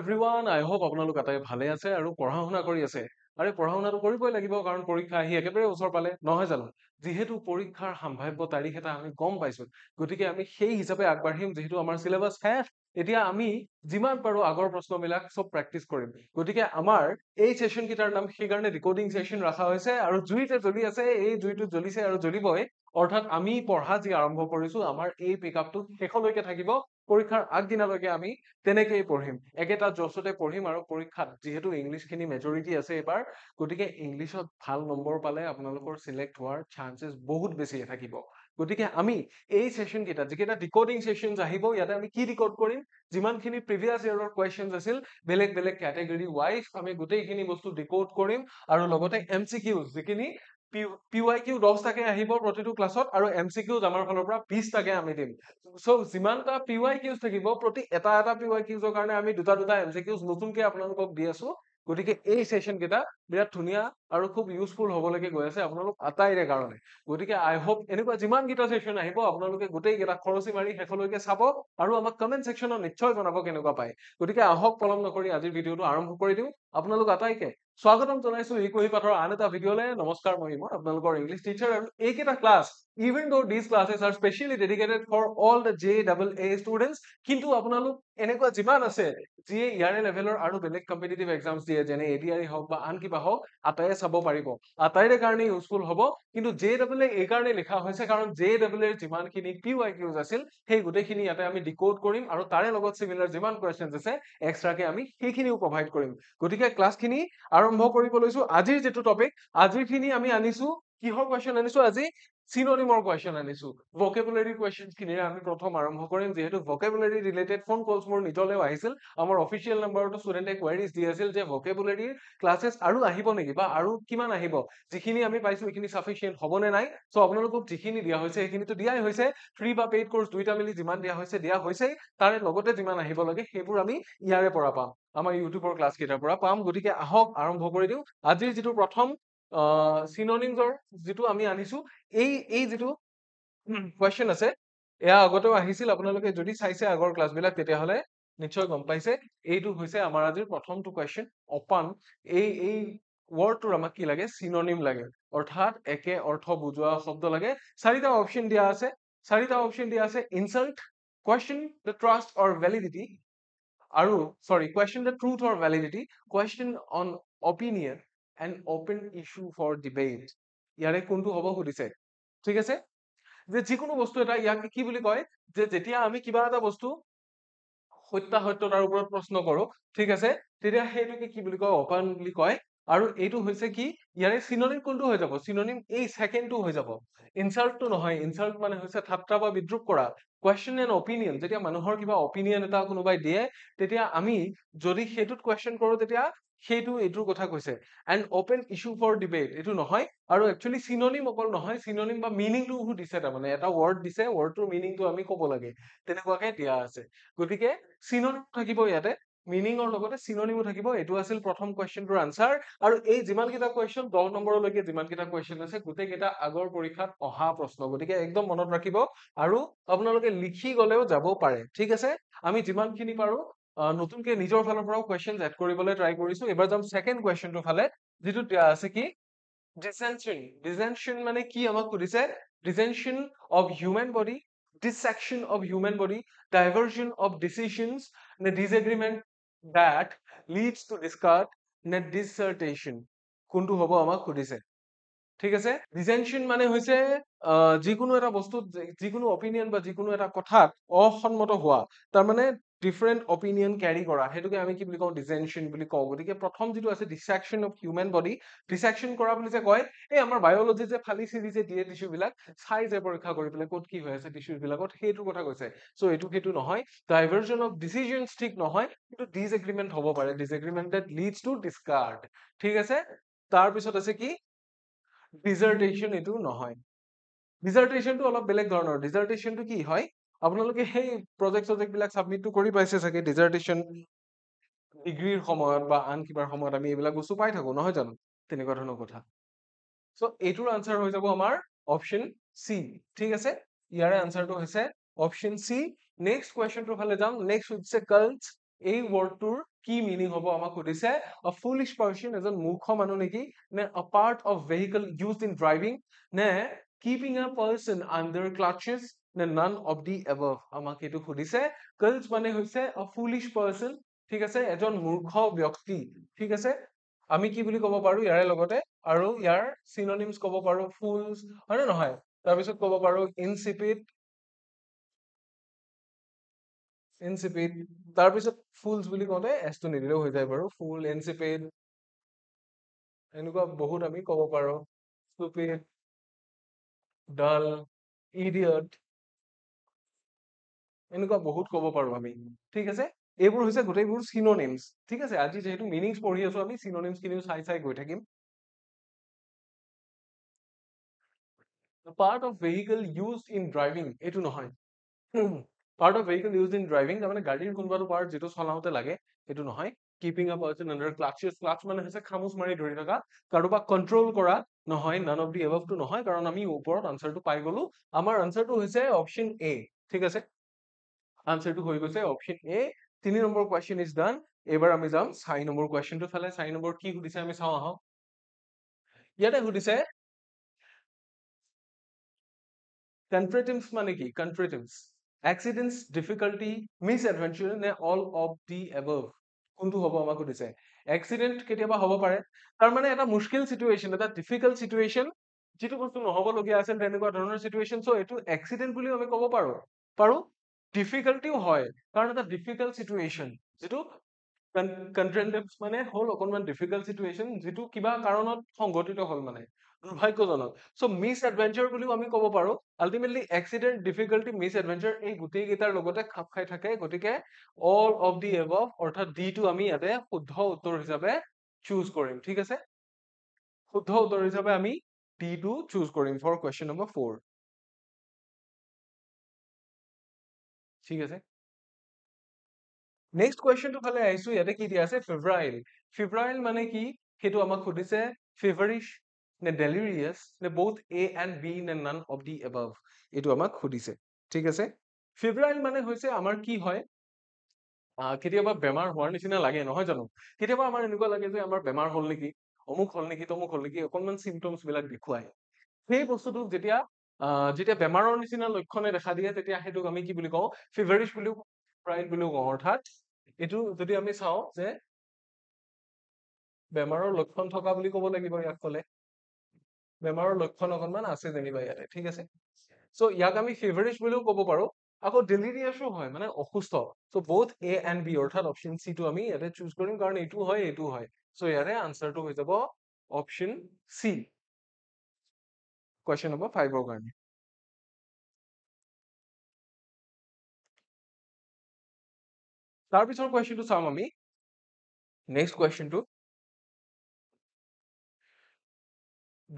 Everyone আই hope আপোনালোক আটাই ভালে আছে আৰু পঢ়া শুনা কৰি আছে আৰে পঢ়া শুনাটো কৰিবই লাগিব কাৰণ পৰীক্ষা আহি একেবাৰে ওচৰ পালে নহয় জানো যিহেতু পৰীক্ষাৰ সম্ভাৱ্য তাৰিখ এটা আমি গম পাইছো গতিকে আমি সেই হিচাপে আগবাঢ়িম যিহেতু আমাৰ সিলেবাস শেষ এতিয়া আমি যিমান পাৰো আগৰ প্ৰশ্নবিলাক সব প্ৰেক্টিচ কৰিম গতিকে আমাৰ এই সেশন কিটাৰ নাম সেইকাৰণে ৰিকৰ্ডিং সেশন ৰাখা হৈছে আৰু জুইতে জ্বলি আছে এই জুইটো জ্বলিছে আৰু জ্বলিবই অৰ্থাৎ আমি পঢ়া যি আৰম্ভ কৰিছো আমাৰ এই পিকআপটো শেষলৈকে থাকিব পৰীক্ষাৰ আগদিনালৈকে আমি তেনেকেই পঢ়িম একেটা জছতে পঢ়িম আৰু পৰীক্ষাত যিহেতু ইংলিছখিনি মেজৰিটি আছে এবাৰ গতিকে ইংলিছত ভাল নম্বৰ পালে আপোনালোকৰ সিলেক্ট হোৱাৰ চান্সেছ বহুত বেছি থাকিব গতিকে আমি এই সেশন কেইটা যিকেইটা ডিকোডিং সেশনছ আহিব ইয়াতে আমি কি ডিকোড কৰিম যিমানখিনি প্ৰিভিয়াছ ইয়াৰৰ কোৱেশ্চনছ আছিল বেলেগ বেলেগ ক্যাটেগৰী ওয়াইজ আমি গোটেইখিনি বস্তু ডিকোড কৰিম আৰু লগতে এমসিকিউজ যিখিনি পিওয়াইকিউ 10টাকে আহিব প্ৰতিটো ক্লাছত আৰু এমসিকিউজ আমাৰ ফালৰ পৰা 20টাকে আমি দিম সো যিমানটা পিওয়াইকিউজ থাকিব প্ৰতি এটা এটা পিওয়াইকিউজৰ কাৰণে আমি দুটা দুটা এমসিকিউজ নতুনকে আপোনালোকক দি আছো গতিকে এই সেশন কেইটা বিৰাট ধুনীয়া আৰু খুব ইউজফুল হ'বলৈকে গৈ আছে আপোনালোক আটাইৰে কাৰণে গতিকে আই হোপ এনেকুৱা যিমান কেইটা সেশন আহিব আপোনালোকে গোটেই কেইটা খৰচি মাৰি শেষলৈকে চাব আৰু আমাক কমেন্ট সেকশনত নিশ্চয় জনাব কেনেকুৱা পায় গতিকে আহক পলম নকৰি আজিৰ ভিডিঅটো আৰম্ভ কৰি দিওঁ আপোনালোক আটাইকে স্বাগতম জনাইছো এই কুহি পাঠৰ আন এটা ভিডিঅ'লে নমস্কাৰ মই আপোনালোকৰ ইংলিছ টিচাৰ আৰু এইকেইটা class even though these classes are specially dedicated for all the JAA students কিন্তু আপোনালোক এনেকুৱা যিমান আছে যিয়ে ইয়াৰে লেভেলৰ আৰু বেলেগ কম্পিটিটিভ এক্সামছ দিয়ে যেনে এডিআৰই হওক বা আন কিবা হওক আটাইয়ে চাব পাৰিব আটাইৰে কাৰণে ইউজফুল হ'ব কিন্তু JAA এই কাৰণে লিখা হৈছে কাৰণ JAA ৰ যিমানখিনি পিওয়াইকিউজ আছিল সেই গোটেইখিনি ইয়াতে আমি ডিকোড কৰিম আৰু তাৰে লগত সিমিলাৰ যিমান কোৱেশ্চনছ আছে এক্সট্ৰাকে আমি সেইখিনিও প্ৰভাইড কৰিম গতিকে ক্লাছখিনি আৰম্ভ কৰিব লৈছো আজিৰ যেটো টপিক আজিৰখিনি আমি আনিছো কিহৰ কোৱেশ্চন আনিছো আজি সিনোনিমৰ কোৱেশ্চন আনিছো ভোকেবুলাৰি কোৱেশ্চনছ খিনিৰে আমি প্ৰথম আৰম্ভ কৰিম যেহেতু ভোকেবুলাৰি ৰিলেটেড ফোন কলছ মোৰ নিজলেও আহিছিল আমাৰ অফিচিয়েল নাম্বাৰটো ষ্টুডেন্টে কোৱেৰিজ দি আছিল যে ভোকেবুলাৰি ক্লাसेस আৰু আহিব নেকি বা আৰু কিমান আহিব যিখিনি আমি পাইছো এইখিনি সাফিশিয়েন্ট হ'বনে নাই সো আপোনালোকক যিখিনি দিয়া হৈছে সেইখিনিটো দিয়াই হৈছে ফ্ৰী বা পেইড কোৰ্স দুইটা মিলি যিমান দিয়া হৈছে তাৰে লগতে যিমান আহিব লাগে সেইবোৰ আমি ইয়াৰে পৰা পাম আমাৰ ইউটিউবৰ ক্লাছ কেইটাৰ পৰা পাম গতিকে আহক আৰম্ভ কৰি দিওঁ আজিৰ যেটো প্ৰথম সিনোনিমছৰ যেটো আমি আনিছো এই যেটো কোৱেশ্চন আছে এয়া আগতেও আহিছিল আপোনালোকে যদি চাইছে আগৰ ক্লাছবিলাক তেতিয়াহলে নিশ্চয় গম পাইছে এইটো হৈছে আমাৰ আজিৰ প্ৰথমটো কোৱেশ্চন অপান এই ওয়াৰ্ডটোৰ আমাক কি লাগে সিনোনিম লাগে অৰ্থাৎ একে অৰ্থ বুজোৱা শব্দ লাগে চাৰিটা অপচন দিয়া আছে insult question the trust or validity আৰু question the truth or validity question on opinion and open issue for debate ইয়াৰে কোনটো হ'ব সুধিছে ঠিক আছে যে যিকোনো বস্তু এটা ইয়াক কি বুলি কয় যে যেতিয়া আমি কিবা এটা বস্তু সত্যাসত্যতাৰ ওপৰত প্ৰশ্ন কৰো ঠিক আছে তেতিয়া হেইটোকে কি বুলি কয় ওপেন বুলি কয় আৰু এইটো হৈছে কি ইয়াৰে সিনোনিম কোনটো হৈ যাব সিনোনিম এই সেকেন্ডটো হৈ যাব ইনসাল্টটো নহয় ইনসাল্ট মানে হৈছে ঠাট্টা বা বিদ্রুপ কৰা question and opinion যেতিয়া মানুহৰ কিবা opinion এটা কোনোবাই দিয়ে তেতিয়া আমি যদি হেইটোত question কৰো তেতিয়া সেইটো এইটোৰ কথা কৈছে and open issue for debate এইটো নহয় আৰু একচুয়ালি সিনোনিম অকল নহয় সিনোনিম বা মিনিংটো দিছে তাৰ মানে এটা ওয়াৰ্ড দিছে ওয়াৰ্ডটোৰ মিনিংটো আমি ক'ব লাগে তেনেকুৱাকে দিয়া আছে গতিকে সিনোনিম থাকিব ইয়াতে মিনিংৰ লগতে সিনোনিমো থাকিব এটো আছিল প্ৰথম কোৱেশ্চনটোৰ আনসাৰ আৰু এই যিমান কিটা কোৱেশ্চন 10 নম্বৰলৈকে যিমান কিটা কোৱেশ্চন আছে গোটেই কেইটা আগৰ পৰীক্ষাত অহা প্ৰশ্ন গতিকে একদম মনত ৰাখিব আৰু আপোনালোকে লিখি গলেও যাব পাৰে ঠিক আছে আমি যিমানখিনি পাৰো নতুনকে নিজৰ ফালৰ পৰাও কোৱেশ্চনছ এড কৰিবলৈ ট্ৰাই কৰিছো এবাৰ যাম সেকেন্ড কোৱেশ্চনটোৰ ফালে যেটো আছে কি dissension মানে কি আমাক সুধিছে dissension of human body dissection of human body diversion of decisions নে disagreement that leads to discard নে dissertation কোনটো হ'ব আমাক সুধিছে ঠিক আছে dissension মানে হৈছে যিকোনো এটা বস্তু যিকোনো অপিনিয়ন বা যিকোনো এটা কথাত অসন্মত হোৱা তাৰ মানে ডিফাৰেন্ট অপিনিয়ন ক্যাৰি কৰা হেতুকে আমি কি বুলি কওঁ dissension বুলি কওঁ গতিকে প্ৰথম যেটো আছে dissection of human body dissection কৰা বুলি যে কয় এই আমাৰ বায়োলজি যে ফালি চিৰি যে দিয়ে টিস্যু বিলাক চাই যে পৰীক্ষা কৰি পেলাই ক'ত কি হৈ আছে টিস্যু বিলাকত হেইটোৰ কথা কৈছে সো এইটো নহয় diversion of decisions ঠিক নহয় কিন্তু disagreement হ'ব পাৰে disagreement that leads to discard ঠিক আছে তাৰ পিছত আছে কি dissertation এটো নহয় dissertation টো অলপ বেলেগ ধৰণৰ dissertation টো কি হয় আপোনালোকে সেই প্ৰজেক্ট বিলাক সাবমিট কৰি পাইছে চাগে dissertation ডিগ্ৰীৰ সময়ত বা আন কিবাৰ সময়ত আমি এইবিলাক বস্তু পাই থাকো নহয় জানো তেনেকুৱা ধৰণৰ কথা সো এইটোৰ আনসাৰ হৈ যাব আমাৰ অপচন সি ঠিক আছে ইয়াৰে আনসাৰটো হৈছে অপচন সি নেক্সট কোৱেশ্চনটোৰ ফালে যাম নেক্সট হৈছে কাল্টছ এই ওয়াৰ্ডটোৰ কি মিনিং হ'ব আমাক সুধিছে a foolish person এজন মূৰ্খ মানুহ নেকি নে a part of vehicle used in driving নে keeping a person under clutches নে none of the above আমাক এইটো সুধিছে girls মানে হৈছে a foolish person ঠিক আছে এজন মূৰ্খ ব্যক্তি ঠিক আছে আমি কি বুলি ক'ব পাৰো ইয়াৰে লগতে আৰু ইয়াৰ synonyms ক'ব পাৰো fools হয় নে নহয় তাৰপিছত ক'ব পাৰো insipid তাৰপিছত fools বুলি কওঁতে s টো নিদিলেও হৈ যায় বাৰু fool insipid এনেকুৱা বহুত আমি ক'ব পাৰো stupid dull idiot এনেকুৱা বহুত ক'ব পাৰো আমি ঠিক আছে এইবোৰ হৈছে গোটেইবোৰ synonyms ঠিক আছে আজি যেহেতু meanings পঢ়ি আছো আমি synonyms খিনিও চাই চাই গৈ থাকিম the part of vehicle used in driving এইটো নহয় part of vehicle used in driving তাৰমানে গাড়ীৰ কোনোবাটো part যেটো চলাওঁতে লাগে সেইটো নহয় keeping a person under clutches clutch মানে হৈছে খামুচ মাৰি ধৰি থকা কাৰোবাক কন্ট্ৰল কৰা নহয় none of the above টো নহয় কাৰণ আমি ওপৰত আনসাৰটো পাই গলো আমাৰ আনসাৰটো হৈছে অপচন এ ঠিক আছে আনসাৰটো হৈ গৈছে option A 3 number question is done এবাৰ আমি যাম 4 নম্বৰ কোৱেশ্চনটো ফালে 4 নম্বৰ কি সুধিছে আমি চাওঁ আহক ইয়াতে সুধিছে কনফ্ৰেটিভস মানে কি কনফ্ৰেটিভস accidents difficulty misadventure নে all of the above কোনটো হ'ব আমাক সুধিছে accident কেতিয়াবা হ'ব পাৰে তাৰ মানে এটা মুশকিল সিচুৱেশন এটা ডিফিকাল্ট সিচুৱেশন যেটো বস্তু নহব লগিয়া আছিল তেনেকুৱা ধৰণৰ সিচুৱেশন সো এটো accident বুলি আমি ক'ব পাৰো পাৰো ডিফিকাল্টিও হয় কাৰণ এটা ডিফিকাল্ট সিচুৱেশন যেটো কনফ্ৰেটিভস মানে হল অকনমান ডিফিকাল্ট সিচুৱেশন যেটো কিবা কাৰণত সংঘটিত হল মানে দুৰ্ভাগ্যজনক সো মিস এডভেঞ্চাৰ বুলিও আমি ক'ব পাৰো ultimately accident difficulty miss adventure এই গোটেই কেইটাৰ লগতে খাপ খাই থাকে গতিকে অল অফ দি এবভ অৰ্থাৎ ডি টো আমি ইয়াতে শুদ্ধ উত্তৰ হিচাপে চুজ কৰিম ঠিক আছে শুদ্ধ উত্তৰ হিচাপে আমি ডি টো চুজ কৰিম ফৰ কোৱেশ্চন নম্বৰ 4 ঠিক আছে নেক্সট কোৱেশ্চনটো ফালে আহিছো ইয়াতে কি দিয়া আছে ফেব্ৰাইল ফেব্ৰাইল মানে কি সেইটো আমাক সুধিছে ফেভাৰিশ নে ডেলিৰিয়াছ নে both A and B নে none of the above এইটো আমাক সুধিছে ঠিক আছে ফেব্ৰাইল মানে হৈছে আমাৰ কি হয় কেতিয়াবা বেমাৰ হোৱাৰ নিচিনা লাগে নহয় জানো কেতিয়াবা আমাৰ এনেকুৱা লাগে যে আমাৰ বেমাৰ হল নেকি অমুক হল নেকি তমুক হল নেকি অকনমান সিম্পটমস বিলাক দেখুৱায় সেই বস্তুটো যেতিয়া যেতিয়া বেমাৰৰ নিচিনা লক্ষণে দেখা দিয়ে তেতিয়া হেতুক আমি কি বুলি কওঁ ফেভাৰিশ বুলিও ফেব্ৰাইল বুলিও কওঁ অৰ্থাৎ এইটো যদি আমি চাওঁ যে বেমাৰৰ লক্ষণ থকা বুলি ক'ব লাগিব ইয়াক কলে বেমাৰৰ লক্ষণ অকনমান আছে যেনিবা ইয়াতে ঠিক আছে সো ইয়াক আমি ফেভাৰিশ বুলিও ক'ব পাৰো আকৌ ডেলিৰিয়াছও হয় মানে অসুস্থ so both A and B অৰ্থাৎ অপচন সি টো আমি ইয়াতে চুজ কৰিম কাৰণ এইটো হয় সো ইয়াৰে আনসাৰটো হৈ যাব অপচন সি কোৱেশ্চন নম্বৰ 5 ৰ কাৰণে তাৰ পিছৰ কোৱেশ্চনটো চাম আমি নেক্সট কোৱেশ্চনটো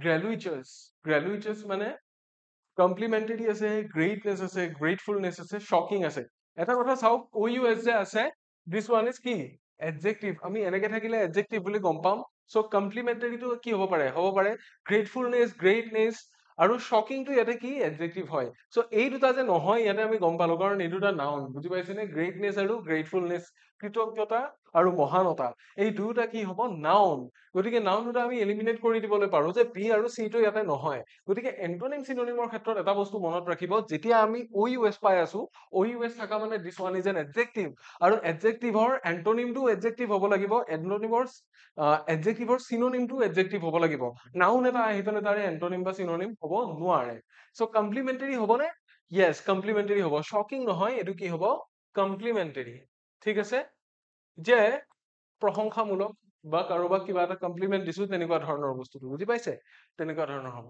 গ্ৰেলুইচাৰ্ছ মানে কমপ্লিমেন্টাৰী আছে গ্ৰেটনেস আছে গ্ৰেটফুলনেস আছে শকিং আছে এটা কথা চাওক OUS যে আছে দিস ওয়ান ইজ কি এডজেক্টিভ আমি এনেকে থাকিলে এডজেক্টিভ বুলি গম পাম সো কমপ্লিমেন্টাৰীটো কি হ'ব পাৰে গ্ৰেটফুলনেস গ্ৰেটনেস আৰু শকিংটো ইয়াতে কি এডজেক্টিভ হয় সো এই দুটা যে নহয় ইয়াতে আমি গম পালো কাৰণ এই দুটা নাউন বুজি পাইছেনে গ্ৰেটনেস আৰু গ্ৰেটফুলনেস কৃতজ্ঞতা আৰু মহানতা এই দুটা কি হ'ব নাউন গতিকে নাউন দুটা আমি এলিমিনেট কৰি দিবলৈ পাৰো যে বি আৰু সি টো ইয়াতে নহয় গতিকে এন্টোনিম সিনোনিমৰ ক্ষেত্ৰত এটা বস্তু মনত ৰাখিব যেতিয়া আমি OUS পাই আছো OUS থাকা মানে this one is an adjective আৰু এডজেক্টিভৰ এন্টোনিমটো এডজেক্টিভ হ'ব লাগিব এডজেক্টিভৰ সিনোনিমটো এডজেক্টিভ হ'ব লাগিব নাউন এটা আহি পেলাই তাৰে এন্টোনিম বা সিনোনিম হ'ব নোৱাৰে সো কমপ্লিমেন্টাৰী হ'বনে ইয়েস কমপ্লিমেন্টাৰী হ'ব শকিং নহয় এইটো কি হ'ব কমপ্লিমেন্টাৰী ঠিক আছে যে প্ৰশংসামূলক বা কাৰোবাক কিবা এটা কমপ্লিমেন্ট দিছো তেনেকুৱা ধৰণৰ বস্তুটো বুজি পাইছে তেনেকুৱা ধৰণৰ হ'ব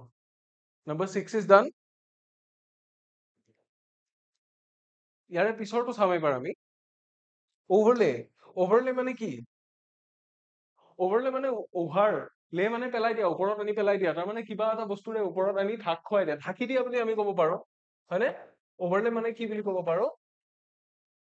নম্বৰ 6 ইজ ডান ইয়াৰে পিছৰটো চাম এবাৰ আমি overlay মানে কি overlay মানে over লে মানে পেলাই দিয়া ওপৰত আনি পেলাই দিয়া তাৰ মানে কিবা এটা বস্তুৰে ওপৰত আনি ঢাক খুৱাই দিয়া ঢাকি দিয়া বুলি আমি ক'ব পাৰো হয়নে overlay মানে কি বুলি ক'ব পাৰো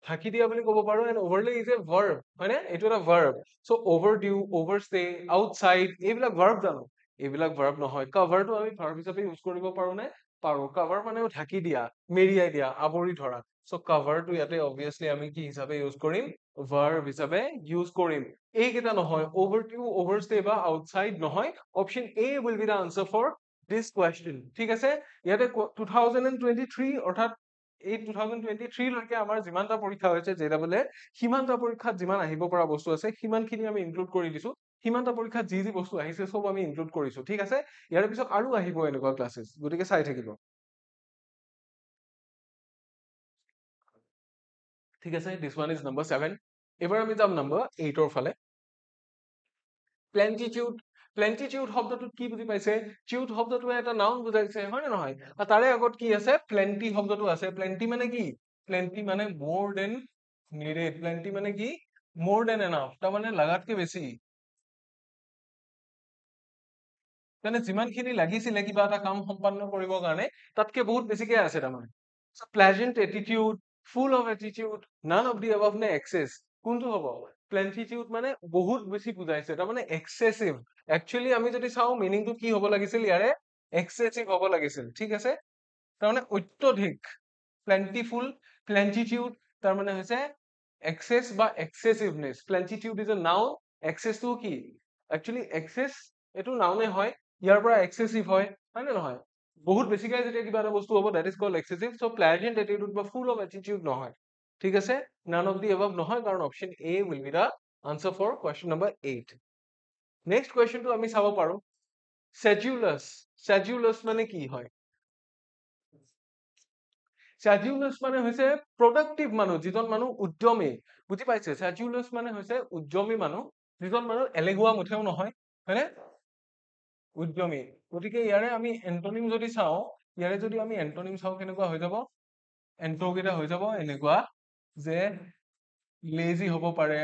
ঢাকি দিয়া বুলি ক'ব পাৰো and overlay is a verb হয়নে এইটো এটা verb so overdue overstay outside এইবিলাক verb জানো এইবিলাক verb নহয় cover টো আমি verb হিচাপে ইউজ কৰিব পাৰো নে পাৰো cover মানে ঢাকি দিয়া মেৰিয়াই দিয়া আৱৰি ধৰা so cover টো ইয়াতে obviously আমি কি হিচাপে ইউজ কৰিম ভাৰ্ব হিচাপে ইউজ কৰিম। এইকেইটা নহয়, overto, overstay বা outside নহয়। Option A will be the answer for this question. ঠিক আছে, ইয়াতে 2023 অৰ্থাৎ এই 2023 লৈকে আমাৰ যিমানটা পৰীক্ষা হৈছে JEE, সিমানটা পৰীক্ষাত যিমান আহিব পৰা বস্তু আছে সিমানখিনি আমি ইনক্লুড কৰি দিছো। সিমানটা পৰীক্ষাত যি যি বস্তু আহিছে সব আমি ইনক্লুড কৰিছো। ঠিক আছে, ইয়াৰ পিছত আৰু আহিব এনেকুৱা ক্লাছেছ, গতিকে চাই থাকিব। ঠিক আছে, this one is number 7. এবাৰ আমি যাম number 8 ৰ ফালে। প্লেন্টিটিউড, প্লেন্টিটিউড শব্দটোত কি বুজি পাইছে? টিউড শব্দটোৱে এটা নাউন বুজাইছে, হয় নে নহয়? তাৰে আগত কি আছে? প্লেন্টি শব্দটো আছে। প্লেন্টি মানে কি? প্লেন্টি মানে more than needed। প্লেন্টি মানে কি? more than enough, তাৰমানে লাগাতকে বেছি। মানে যিমানখিনি লাগিছিলে কিবা এটা কাম সম্পন্ন কৰিবৰ কাৰণে তাতকে বহুত বেছিকে আছে তাৰমানে। Pleasant attitude, full of attitude, none of the above নে এক্সেছ? কোনটো হ'ব? প্লেন্টিটিউড মানে বহুত বেছি বুজাইছে, তাৰমানে এক্সেছিভ। একচুৱেলি আমি যদি চাওঁ মিনিংটো কি হ'ব লাগিছিল ইয়াৰে? এক্সেছিভ হ'ব লাগিছিল। ঠিক আছে, তাৰমানে অত্যধিক। প্লেন্টিফুল, প্লেন্টিটিউড তাৰমানে হৈছে এক্সেছ বা এক্সেছিভনেছ। প্লেন্টিটিউড ইজ এ নাউন, এক্সেছটো কি? একচুৱেলি এক্সেছ এইটো নাউনে হয়, ইয়াৰ পৰা এক্সেছিভ হয় নে নহয়? বহুত বেছিকৈ যেতিয়া কিবা এটা বস্তু হ'ব that is called excessive. So pleasant attitude বা full of attitude নহয়। ঠিক আছে, none of the above নহয়, কাৰণ option A will be the answer for question number 8. Next কুৱেশ্যনটো আমি চাব পাৰো, sedulous। sedulous মানে কি হয়? sedulous মানে হৈছে productive মানুহ, যিজন মানুহ উদ্যমী। বুজি পাইছে? sedulous মানে হৈছে উদ্যমী মানুহ, যিজন মানুহ এলেহুৱা মুঠেও নহয়, হয়নে? উদ্যমী। গতিকে ইয়াৰে আমি এন্টনিম যদি চাওঁ, ইয়াৰে যদি আমি এন্টনিম চাওঁ কেনেকুৱা হৈ যাব? এন্টকেইটা হৈ যাব এনেকুৱা যে লেজি হ'ব পাৰে,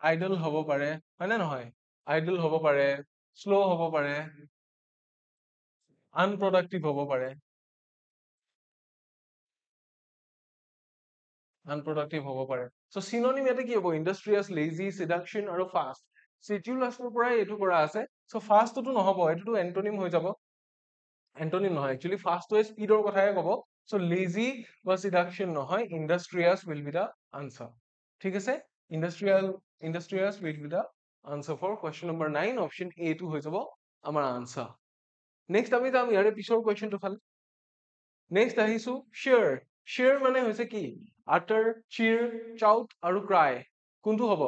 আইডল হ'ব পাৰে, হয়নে নহয়? আইডল হ'ব পাৰে, শ্ল' হ'ব পাৰে, আনপ্ৰডাক্টিভ হ'ব পাৰে। আনপ্ৰডাক্টিভ হ'ব পাৰে। চ' চিননিম ইয়াতে কি হ'ব? ইণ্ডাষ্ট্ৰিয়াছ, লেজি, চিডাকশ্যন আৰু ফাষ্ট। চিডুলাছৰ পৰাই এইটো কৰা আছে। চ' ফাষ্টটো নহ'ব, এইটোতো এন্টনিম হৈ যাব। এন্টনিম নহয়, একচুৱেলি ফাষ্টটোৱে স্পীডৰ কথাহে ক'ব। চ' লেজি বা চিডাকশ্যন নহয়, industrious will be the answer. ঠিক আছে, industrious will be the answer for question number 9। Option A টো হৈ যাব আমাৰ আনচাৰ। নেক্সট আমি যাম ইয়াৰে পিছৰ কুৱেশ্যনটো ফালে। নেক্সট আহিছো শ্বেয়াৰ। শ্বেয়াৰ মানে হৈছে কি? আটাৰ, চিৰ, চাউট আৰু ক্ৰাই। কোনটো হ'ব?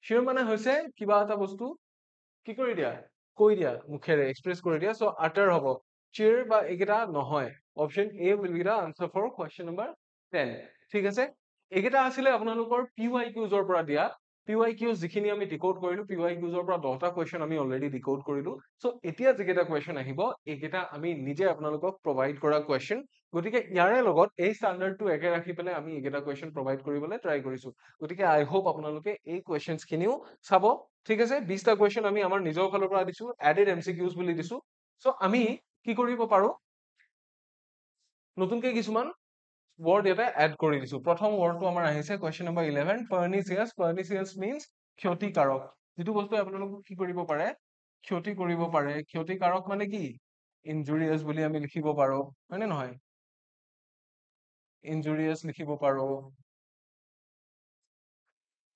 শ্বেয়াৰ মানে হৈছে কিবা এটা বস্তু কি কৰি দিয়া? কৈ দিয়া, মুখেৰে এক্সপ্ৰেছ কৰি দিয়া। চ' আটাৰ হ'ব। চিৰ বা এইকেইটা নহয়। Option A will be the answer for question number 10. ঠিক আছে, এইকেইটা আছিলে আপোনালোকৰ PYQs পৰা দিয়া। PYQs যিখিনি আমি ডিকোড কৰিলো, PYQs পৰা 10টা কুৱেশ্যন আমি অলৰেডি ডিকোড কৰিলো। চ' এতিয়া যিকেইটা কুৱেশ্যন আহিব, এইকেইটা আমি নিজে আপোনালোকক প্ৰভাইড কৰা কুৱেশ্যন। গতিকে ইয়াৰে লগত এই ষ্টাণ্ডাৰ্ডটো একে ৰাখি পেলাই আমি এইকেইটা কুৱেশ্যন প্ৰভাইড কৰিবলৈ ট্ৰাই কৰিছো। গতিকে আই হোপ আপোনালোকে এই কুৱেশ্যনছ খিনিও চাব। ঠিক আছে, 20টা কুৱেশ্যন আমি আমাৰ নিজৰ ফালৰ পৰা দিছো, এডেড MCQs বুলি দিছো। চ' আমি কি কৰিব পাৰো, নতুনকে কিছুমান ৱৰ্ড ইয়াতে এড কৰি দিছো। প্ৰথম ৱৰ্ডটো আমাৰ আহিছে কুৱেশ্যন নম্বৰ 11, পাৰ্নিচিয়াছ। পাৰ্নিচিয়াছ মিনছ ক্ষতিকাৰক, যিটো বস্তুৱে আপোনালোকক কি কৰিব পাৰে? ক্ষতি কৰিব পাৰে। ক্ষতিকাৰক মানে কি? ইনজুৰিয়াছ বুলি আমি লিখিব পাৰো, হয় নে নহয়? ইনজুৰিয়াছ লিখিব পাৰো,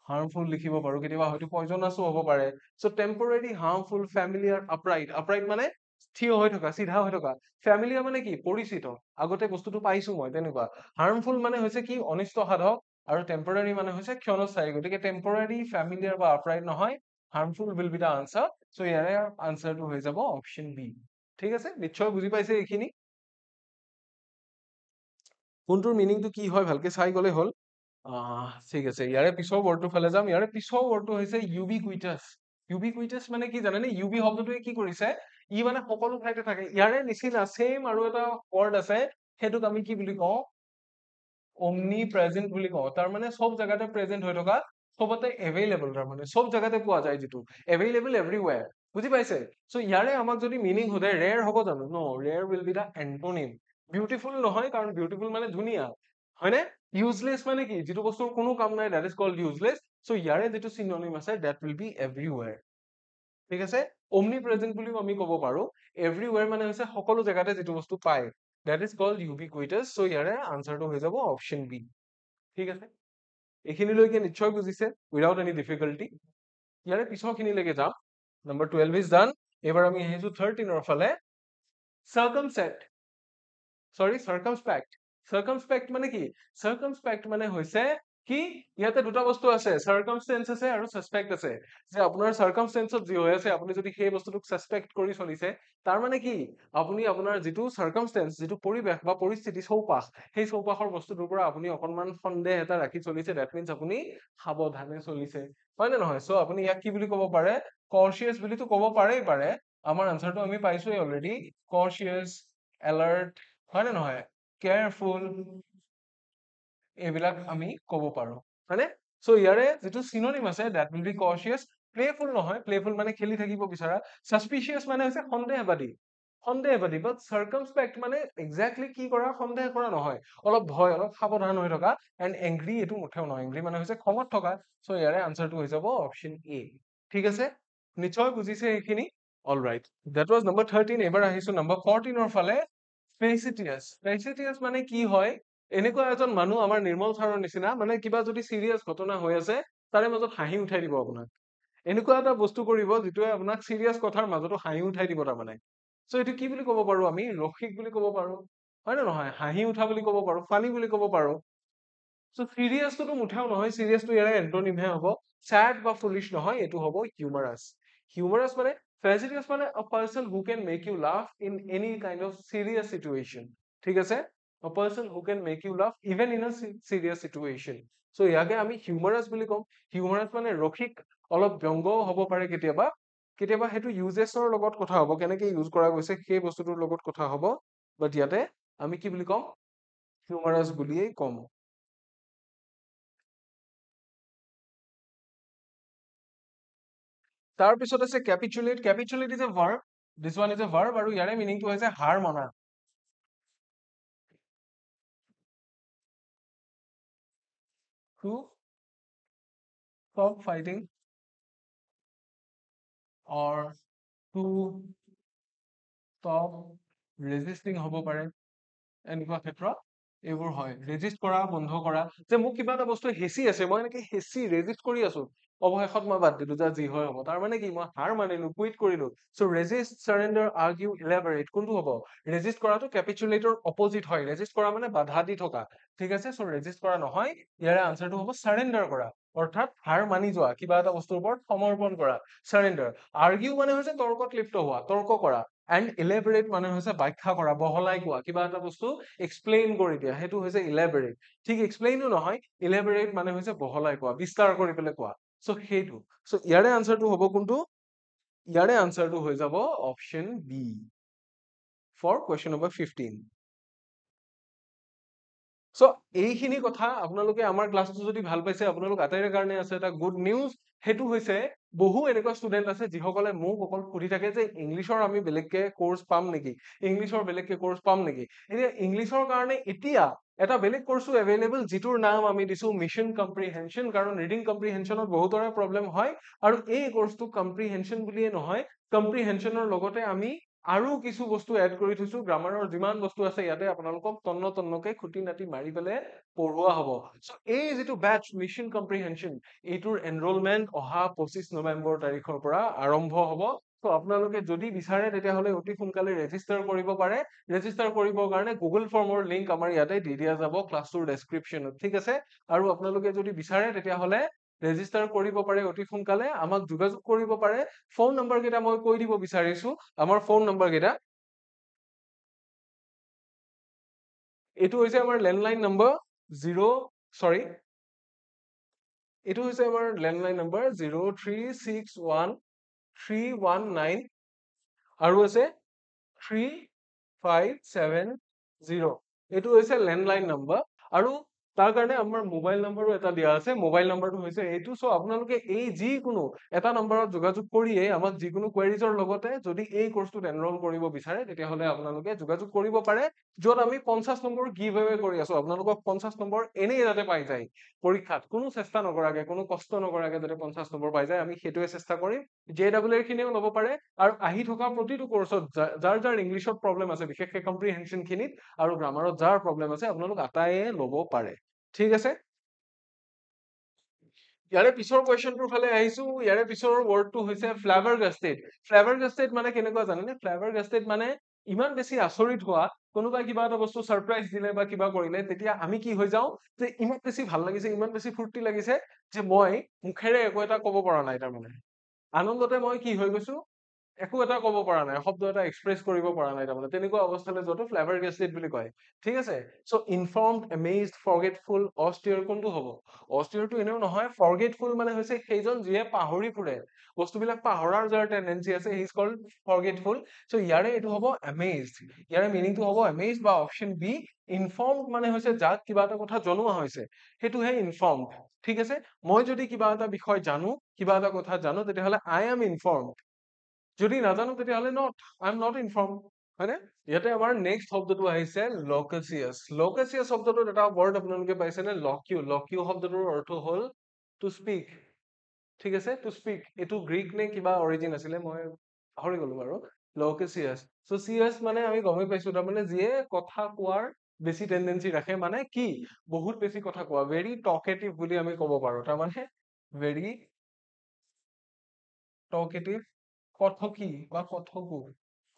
হাৰ্মফুল লিখিব পাৰো, কেতিয়াবা হয়তো পয়জনাছো হ'ব পাৰে। So' temporary, harmful, familiar, upright. Upright মানে থিয় হৈ থকা, চিধা হৈ থকা। ফেমিলিয়াৰ মানে কি? পৰিচিত, আগতে বস্তুটো পাইছো মই, তেনেকুৱা। হাৰ্মফুল মানে হৈছে কি? অনিষ্ট সাধক। আৰু টেম্পৰেৰী মানে হৈছে ক্ষণস্থায়ী। গতিকে টেম্পৰেৰী, ফেমিলিয়াৰ বা আপৰাইট নহয়, harmful will be the answer. So' ইয়াৰে আনচাৰটো হৈ যাব অপশ্যন বি। ঠিক আছে, নিশ্চয় বুজি পাইছে এইখিনি। কোনটোৰ মিনিংটো কি হয় ভালকে চাই গ'লে হ'ল। ঠিক আছে, ইয়াৰে পিছৰ ৱৰ্ডটোৰ ফালে যাম। ইয়াৰে পিছৰ ৱৰ্ডটো হৈছে ইউবিকুইটাছ। ইউবিকুইটাছ মানে কি জানেনে? ইউবি শব্দটোৱে কি কৰিছে? ই মানে সকলো ঠাইতে থাকে। ইয়াৰে নিচিনা ছেম আৰু এটা ৱৰ্ড আছে, সেইটোক আমি কি বুলি কওঁ? অমনি প্ৰেজেন্ট বুলি কওঁ। তাৰমানে চব জেগাতে প্ৰেজেন্ট হৈ থকা, চবতে এভেইলেবল, তাৰমানে চব জেগাতে পোৱা যায়, যিটো এভেইলেবল এভৰিৱেৰ। বুজি পাইছে? চ' ইয়াৰে আমাক যদি মিনিং সোধে, ৰেয়াৰ হ'ব জানো? ন, rare will be the antonym. Beautiful নহয়, কাৰণ বিউটিফুল মানে ধুনীয়া, হয়নে? ইউজলেছ মানে কি? যিটো বস্তুৰ কোনো কাম নাই, that is called useless. চ' ইয়াৰে যিটো চিননিম আছে, that will be everywhere. ঠিক আছে, omni present বুলিও আমি ক'ব পাৰো। everywhere মানে হৈছে সকলো জেগাতে যিটো বস্তু পায়, that is called ubiquitous. চ' ইয়াৰে আনচাৰটো হৈ যাব অপশ্যন বি। ঠিক আছে। এইখিনিলৈকে নিশ্চয় বুজিছে উইদাউট এনি ডিফিকাল্টি। ইয়াৰে পিছৰখিনিলৈকে যাম। Number 12 is done. এইবাৰ আমি আহিছো 13ৰ ফালে। চাৰ্কামস্পেক্ট, সৰি চাৰ্কামস্পেক্ট। চাৰ্কামস্পেক্ট মানে কি? চাৰ্কামস্পেক্ট মানে হৈছে কি, ইয়াতে দুটা বস্তু আছে, চাৰ্কামস্টেন্স আছে আৰু সাসপেক্ট আছে। যে আপোনাৰ চাৰ্কামস্টেন্সত যি হৈ আছে আপুনি যদি সেই বস্তুটোক সাসপেক্ট কৰি চলিছে, তাৰ মানে কি আপুনি আপোনাৰ যিটো চাৰ্কামস্টেন্স, যিটো পৰিবেশ বা পৰিস্থিতি, চৌপাশ, সেই চৌপাশৰ বস্তুটোৰ পৰা আপুনি অকনমান সন্দেহ এটা ৰাখি চলিছে, দ্যাট মিন্স আপুনি সাৱধানে চলিছে, হয় নে নহয়? সো আপুনি ইয়াক কি বুলি ক'ব পাৰে? কনচিয়াছ বুলিতো ক'ব পাৰেই পাৰে। আমাৰ আনসাৰটো আমি পাইছোই অলৰেডি, কনচিয়াছ, এলাৰ্ট, হয় নে নহয়? কেয়াৰফুল, এইবিলাক আমি ক'ব পাৰো, হয়নে? সো ইয়াৰে যিটো চিনোনিম আছে, that will be conscious. Playful নহয়, প্লেফুল মানে খেলি থাকিব বিচৰা। সাসপিচিয়াছ মানে হৈছে সন্দেহবাদী, সন্দেহবাদী। বাট চাৰ্কামস্পেক্ট মানে এক্সেক্টলি কি কৰা? সন্দেহ কৰা নহয়, অলপ ভয়, অলপ সাৱধান হৈ থকা। এণ্ড এংগ্ৰি এইটো মুঠেও নহয়, এংগ্ৰি মানে হৈছে খঙত থকা। সো ইয়াৰে আনসাৰটো হৈ যাব অপশ্যন এ। ঠিক আছে, নিশ্চয় বুজিছে এইখিনি। Alright, that was number 13। এবাৰ আহিছো নম্বৰ 14ৰ ফালে। ফেচিটিয়াছ। ফেচিটিয়াছ মানে কি হয়? এনেকুৱা এজন মানুহ আমাৰ নিৰ্মল ছাৰৰ নিচিনা, মানে কিবা যদি চিৰিয়াছ ঘটনা হৈ আছে তাৰে মাজত হাঁহি উঠাই দিব আপোনাক। এনেকুৱা এটা বস্তু কৰিব যিটোৱে আপোনাক চিৰিয়াছ কথাৰ মাজতো হাঁহি উঠাই দিব তাৰমানে। সো এইটো কি বুলি ক'ব পাৰো আমি? ৰসিক বুলি ক'ব পাৰো, হয় নে নহয়? হাঁহি উঠা বুলি ক'ব পাৰো, ফানি বুলি ক'ব পাৰো। সো চিৰিয়াছটো মুঠেও নহয়, চিৰিয়াছটো ইয়াৰে এন্টোনিমহে হ'ব। স্যাড বা ফুলিশ নহয়, এইটো হ'ব হিউমাৰাছ। হিউমাৰাছ মানে, ফেচিটিয়াছ মানে a person who can make you laugh in any kind of serious situation. ঠিক আছে? A person who can make you laugh even in a serious situation. So ইয়াকে আমি হিউমাৰাছ বুলি কম। হিউমাৰাছ মানে ৰসিক, অলপ ব্যংগও হ'ব পাৰে কেতিয়াবা। কেতিয়াবা সেইটো ইউজেছৰ লগত কথা হ'ব, কেনেকে ইউজ কৰা গৈছে সেই বস্তুটোৰ লগত কথা হ'ব। বাট ইয়াতে আমি কি বুলি কম? হিউমাৰাছ বুলিয়েই কম। তাৰপিছত আছে capitulate. Capitulate is a verb, this one is a verb, আৰু ইয়াৰে মিনিংটো হৈছে হাৰ মনা। To stop fighting or to stop resisting হ'ব পাৰে। এনেকুৱা ক্ষেত্ৰত এইবোৰ হয়, ৰেজিষ্ট কৰা, বন্ধ কৰা। যে মোক কিবা এটা বস্তু হেঁচি আছে, মই এনেকে হেঁচি ৰেজিষ্ট কৰি আছো, অৱশেষত মই বাদ দিলো, যে যি হয় হ'ব। তাৰ মানে কি? মই হাৰ মানিলো, কুইট কৰিলো। সো ৰেজিষ্ট, চাৰেণ্ডাৰ, আৰ্গিউ, ইলাবৰেট, কোনটো হ'ব? ৰেজিষ্ট কৰাটো কেপিচুলেটৰ অপজিট হয়। ৰেজিষ্ট কৰা মানে বাধা দি থকা, ঠিক আছে? সো ৰেজিষ্ট কৰা নহয়, ইয়াৰে আনসাৰটো হ'ব চাৰেণ্ডাৰ কৰা, অৰ্থাৎ হাৰ মানি যোৱা, কিবা এটা বস্তুৰ ওপৰত সমৰ্পণ কৰা, চাৰেণ্ডাৰ। আৰ্গিউ মানে হৈছে তৰ্কত লিপ্ত হোৱা, তৰ্ক কৰা। এণ্ড ইলেবৰেট মানে হৈছে ব্যাখ্যা কৰা, বহলাই কোৱা, কিবা এটা বস্তু এক্সপ্লেইন কৰি দিয়া, সেইটো হৈছে ইলেবৰেট। ঠিক এক্সপ্লেইনো নহয়, ইলেবৰেট মানে হৈছে বহলাই কোৱা, বিস্তাৰ কৰি পেলাই কোৱা। সো সেইটো। সো ইয়াৰে আনসাৰটো হ'ব কোনটো? ইয়াৰে আনসাৰটো হৈ যাব option b for question number 15। So এইখিনি কথা আপোনালোকে, আমাৰ ক্লাছটো যদি ভাল পাইছে, আপোনালোক আটাইৰে কাৰণে আছে এটা গুড নিউজ। সেইটো হৈছে, বহু এনেকুৱা ষ্টুডেন্ট আছে যিসকলে মোক অকল সুধি থাকে যে ইংলিছৰ আমি বেলেগকে কোৰ্চ পাম নেকি, ইংলিছৰ বেলেগকে কোৰ্চ পাম নেকি। এতিয়া ইংলিছৰ কাৰণে এতিয়া এটা বেলেগ কোৰ্চো এভেইলেবল, যিটোৰ নাম আমি দিছো মিছন কম্প্ৰিহেনশ্যন। কাৰণ ৰিডিং কম্প্ৰিহেনশ্যনত বহুতৰে প্ৰব্লেম হয়, আৰু এই কোৰ্চটো কম্প্ৰিহেনশ্যন বুলিয়ে নহয়, কম্প্ৰিহেনশ্যনৰ লগতে আমি আৰু কিছু বস্তু এড কৰি থৈছো। গ্ৰামাৰৰ যিমান বস্তু আছে ইয়াতে আপোনালোকক তন্ন তন্নকে খুটি নাটি মাৰি পেলাই পঢ়োৱা হ'ব। সো এই যিটো বেটচ মিছন কম্প্ৰিহেনশ্যন, এইটোৰ এনৰোলমেন্ট অহা 25 নৱেম্বৰ তাৰিখৰ পৰা আৰম্ভ হ'ব। সো আপোনালোকে যদি বিচাৰে তেতিয়াহ'লে অতি সোনকালে ৰেজিষ্টাৰ কৰিব পাৰে। ৰেজিষ্টাৰ কৰিবৰ কাৰণে গুগল ফৰ্মৰ লিংক আমাৰ ইয়াতে দি দিয়া যাব ক্লাছটোৰ ডেছক্ৰিপশ্যনত, ঠিক আছে? আৰু আপোনালোকে যদি বিচাৰে তেতিয়াহ'লে ৰেজিষ্টাৰ কৰিব পাৰে অতি সোনকালে, আমাক যোগাযোগ কৰিব পাৰে। ফোন নম্বৰ কেইটা মই কৈ দিব বিচাৰিছো। আমাৰ ফোন নম্বৰ কেইটা, এইটো হৈছে আমাৰ লেণ্ডলাইন নম্বৰ সৰি, এইটো হৈছে আমাৰ লেণ্ডলাইন নম্বৰ 0361319319, আৰু আছে 3570। এইটো হৈছে লেণ্ডলাইন নম্বৰ। আৰু তাৰ কাৰণে আমাৰ মোবাইল নম্বৰো এটা দিয়া আছে। মোবাইল নম্বৰটো হৈছে এইটো। সো আপোনালোকে এই যিকোনো এটা নম্বৰত যোগাযোগ কৰিয়েই আমাক যিকোনো কুৱেৰিজৰ লগতে যদি এই কোৰ্চটোত এনৰোল কৰিব বিচাৰে তেতিয়াহ'লে আপোনালোকে যোগাযোগ কৰিব পাৰে, য'ত আমি 50 নম্বৰ গিভ এৱে কৰি আছো। আপোনালোকক 50 নম্বৰ এনেই যাতে পাই যায়, পৰীক্ষাত কোনো চেষ্টা নকৰাকে, কোনো কষ্ট নকৰাকে যাতে 50 নম্বৰ পাই যায়, আমি সেইটোৱে চেষ্টা কৰিম। JEE খিনিও ল'ব পাৰে। আৰু আহি থকা প্ৰতিটো কোৰ্চত যাৰ যাৰ ইংলিছত প্ৰব্লেম আছে, বিশেষকৈ কম্প্ৰিহেনশ্যন খিনিত আৰু গ্ৰামাৰত যাৰ প্ৰব্লেম আছে, আপোনালোক আটাইয়ে ল'ব পাৰে। ঠিক আছে? ইয়াৰে পিছৰ কুৱেশ্যনটোৰ ফালে আহিছো। ইয়াৰে পিছৰ ৱৰ্ডটো হৈছে ফ্লেভাৰগাষ্টেড। ফ্লেভাৰগাষ্টেড মানে কেনেকুৱা জানেনে? ফ্লেভাৰগাষ্টেড মানে ইমান বেছি আচৰিত হোৱা, কোনোবাই কিবা এটা বস্তু ছাৰপ্ৰাইজ দিলে বা কিবা কৰিলে, তেতিয়া আমি কি হৈ যাওঁ যে ইমান বেছি ভাল লাগিছে, ইমান বেছি ফূৰ্তি লাগিছে যে মই মুখেৰে একো এটা ক'ব পৰা নাই। তাৰমানে আনন্দতে মই কি হৈ গৈছো, একো এটা ক'ব পৰা নাই, শব্দ এটা এক্সপ্ৰেছ কৰিব পৰা নাই। তাৰমানে তেনেকুৱা অৱস্থালৈ যোৱাটো ফ্লেভাৰগাষ্টেড বুলি কয়। ঠিক আছে, চ' ইনফৰ্মড, এমেজড, ফৰগেটফুল, অস্থিৰ কোনটো হ'ব? অস্থিৰটো এনেও নহয়। ফৰগেটফুল মানে হৈছে সেইজন যিয়ে পাহৰি ফুৰে, বস্তুবিলাক পাহৰাৰ যাৰ টেণ্ডেঞ্চি আছে, হি ইজ কল্ড ফৰগেটফুল। চ' ইয়াৰে এইটো হ'ব এমেজড। ইয়াৰে মিনিংটো হ'ব এমেজড বা অপশ্যন বি ইনফৰ্মড মানে হৈছে যাক কিবা এটা কথা জনোৱা হৈছে, সেইটোহে ইনফৰ্মড। ঠিক আছে, মই যদি কিবা এটা বিষয় জানো, কিবা এটা কথা জানো, তেতিয়াহ'লে আই এম ইনফৰ্মড। যদি নাজানো তেতিয়াহ'লে নট, আই এম নট ইনফৰ্মড, হয়নে? ইয়াতে আমাৰ নেক্সট শব্দটো আহিছে লকেচিয়াছ। লকেচিয়াছ শব্দটোত এটা ৱৰ্ড আপোনালোকে পাইছেনে? লকিউ। লকিউ শব্দটোৰ অৰ্থ হ'ল টু স্পীক। ঠিক আছে, টু স্পীক। এইটো গ্ৰীক নে কিবা অৰিজিন আছিলে, মই পাহৰি গলো বাৰু। লকেচিয়াছ। চ' চিয়াছ মানে আমি গমেই পাইছো, তাৰমানে যিয়ে কথা কোৱাৰ বেছি টেণ্ডেঞ্চি ৰাখে, মানে কি বহুত বেছি কথা কোৱা, ভেৰি টকেটিভ বুলি আমি ক'ব পাৰো। তাৰমানে ভেৰি টকেটিভ, কথকি বা কথকু,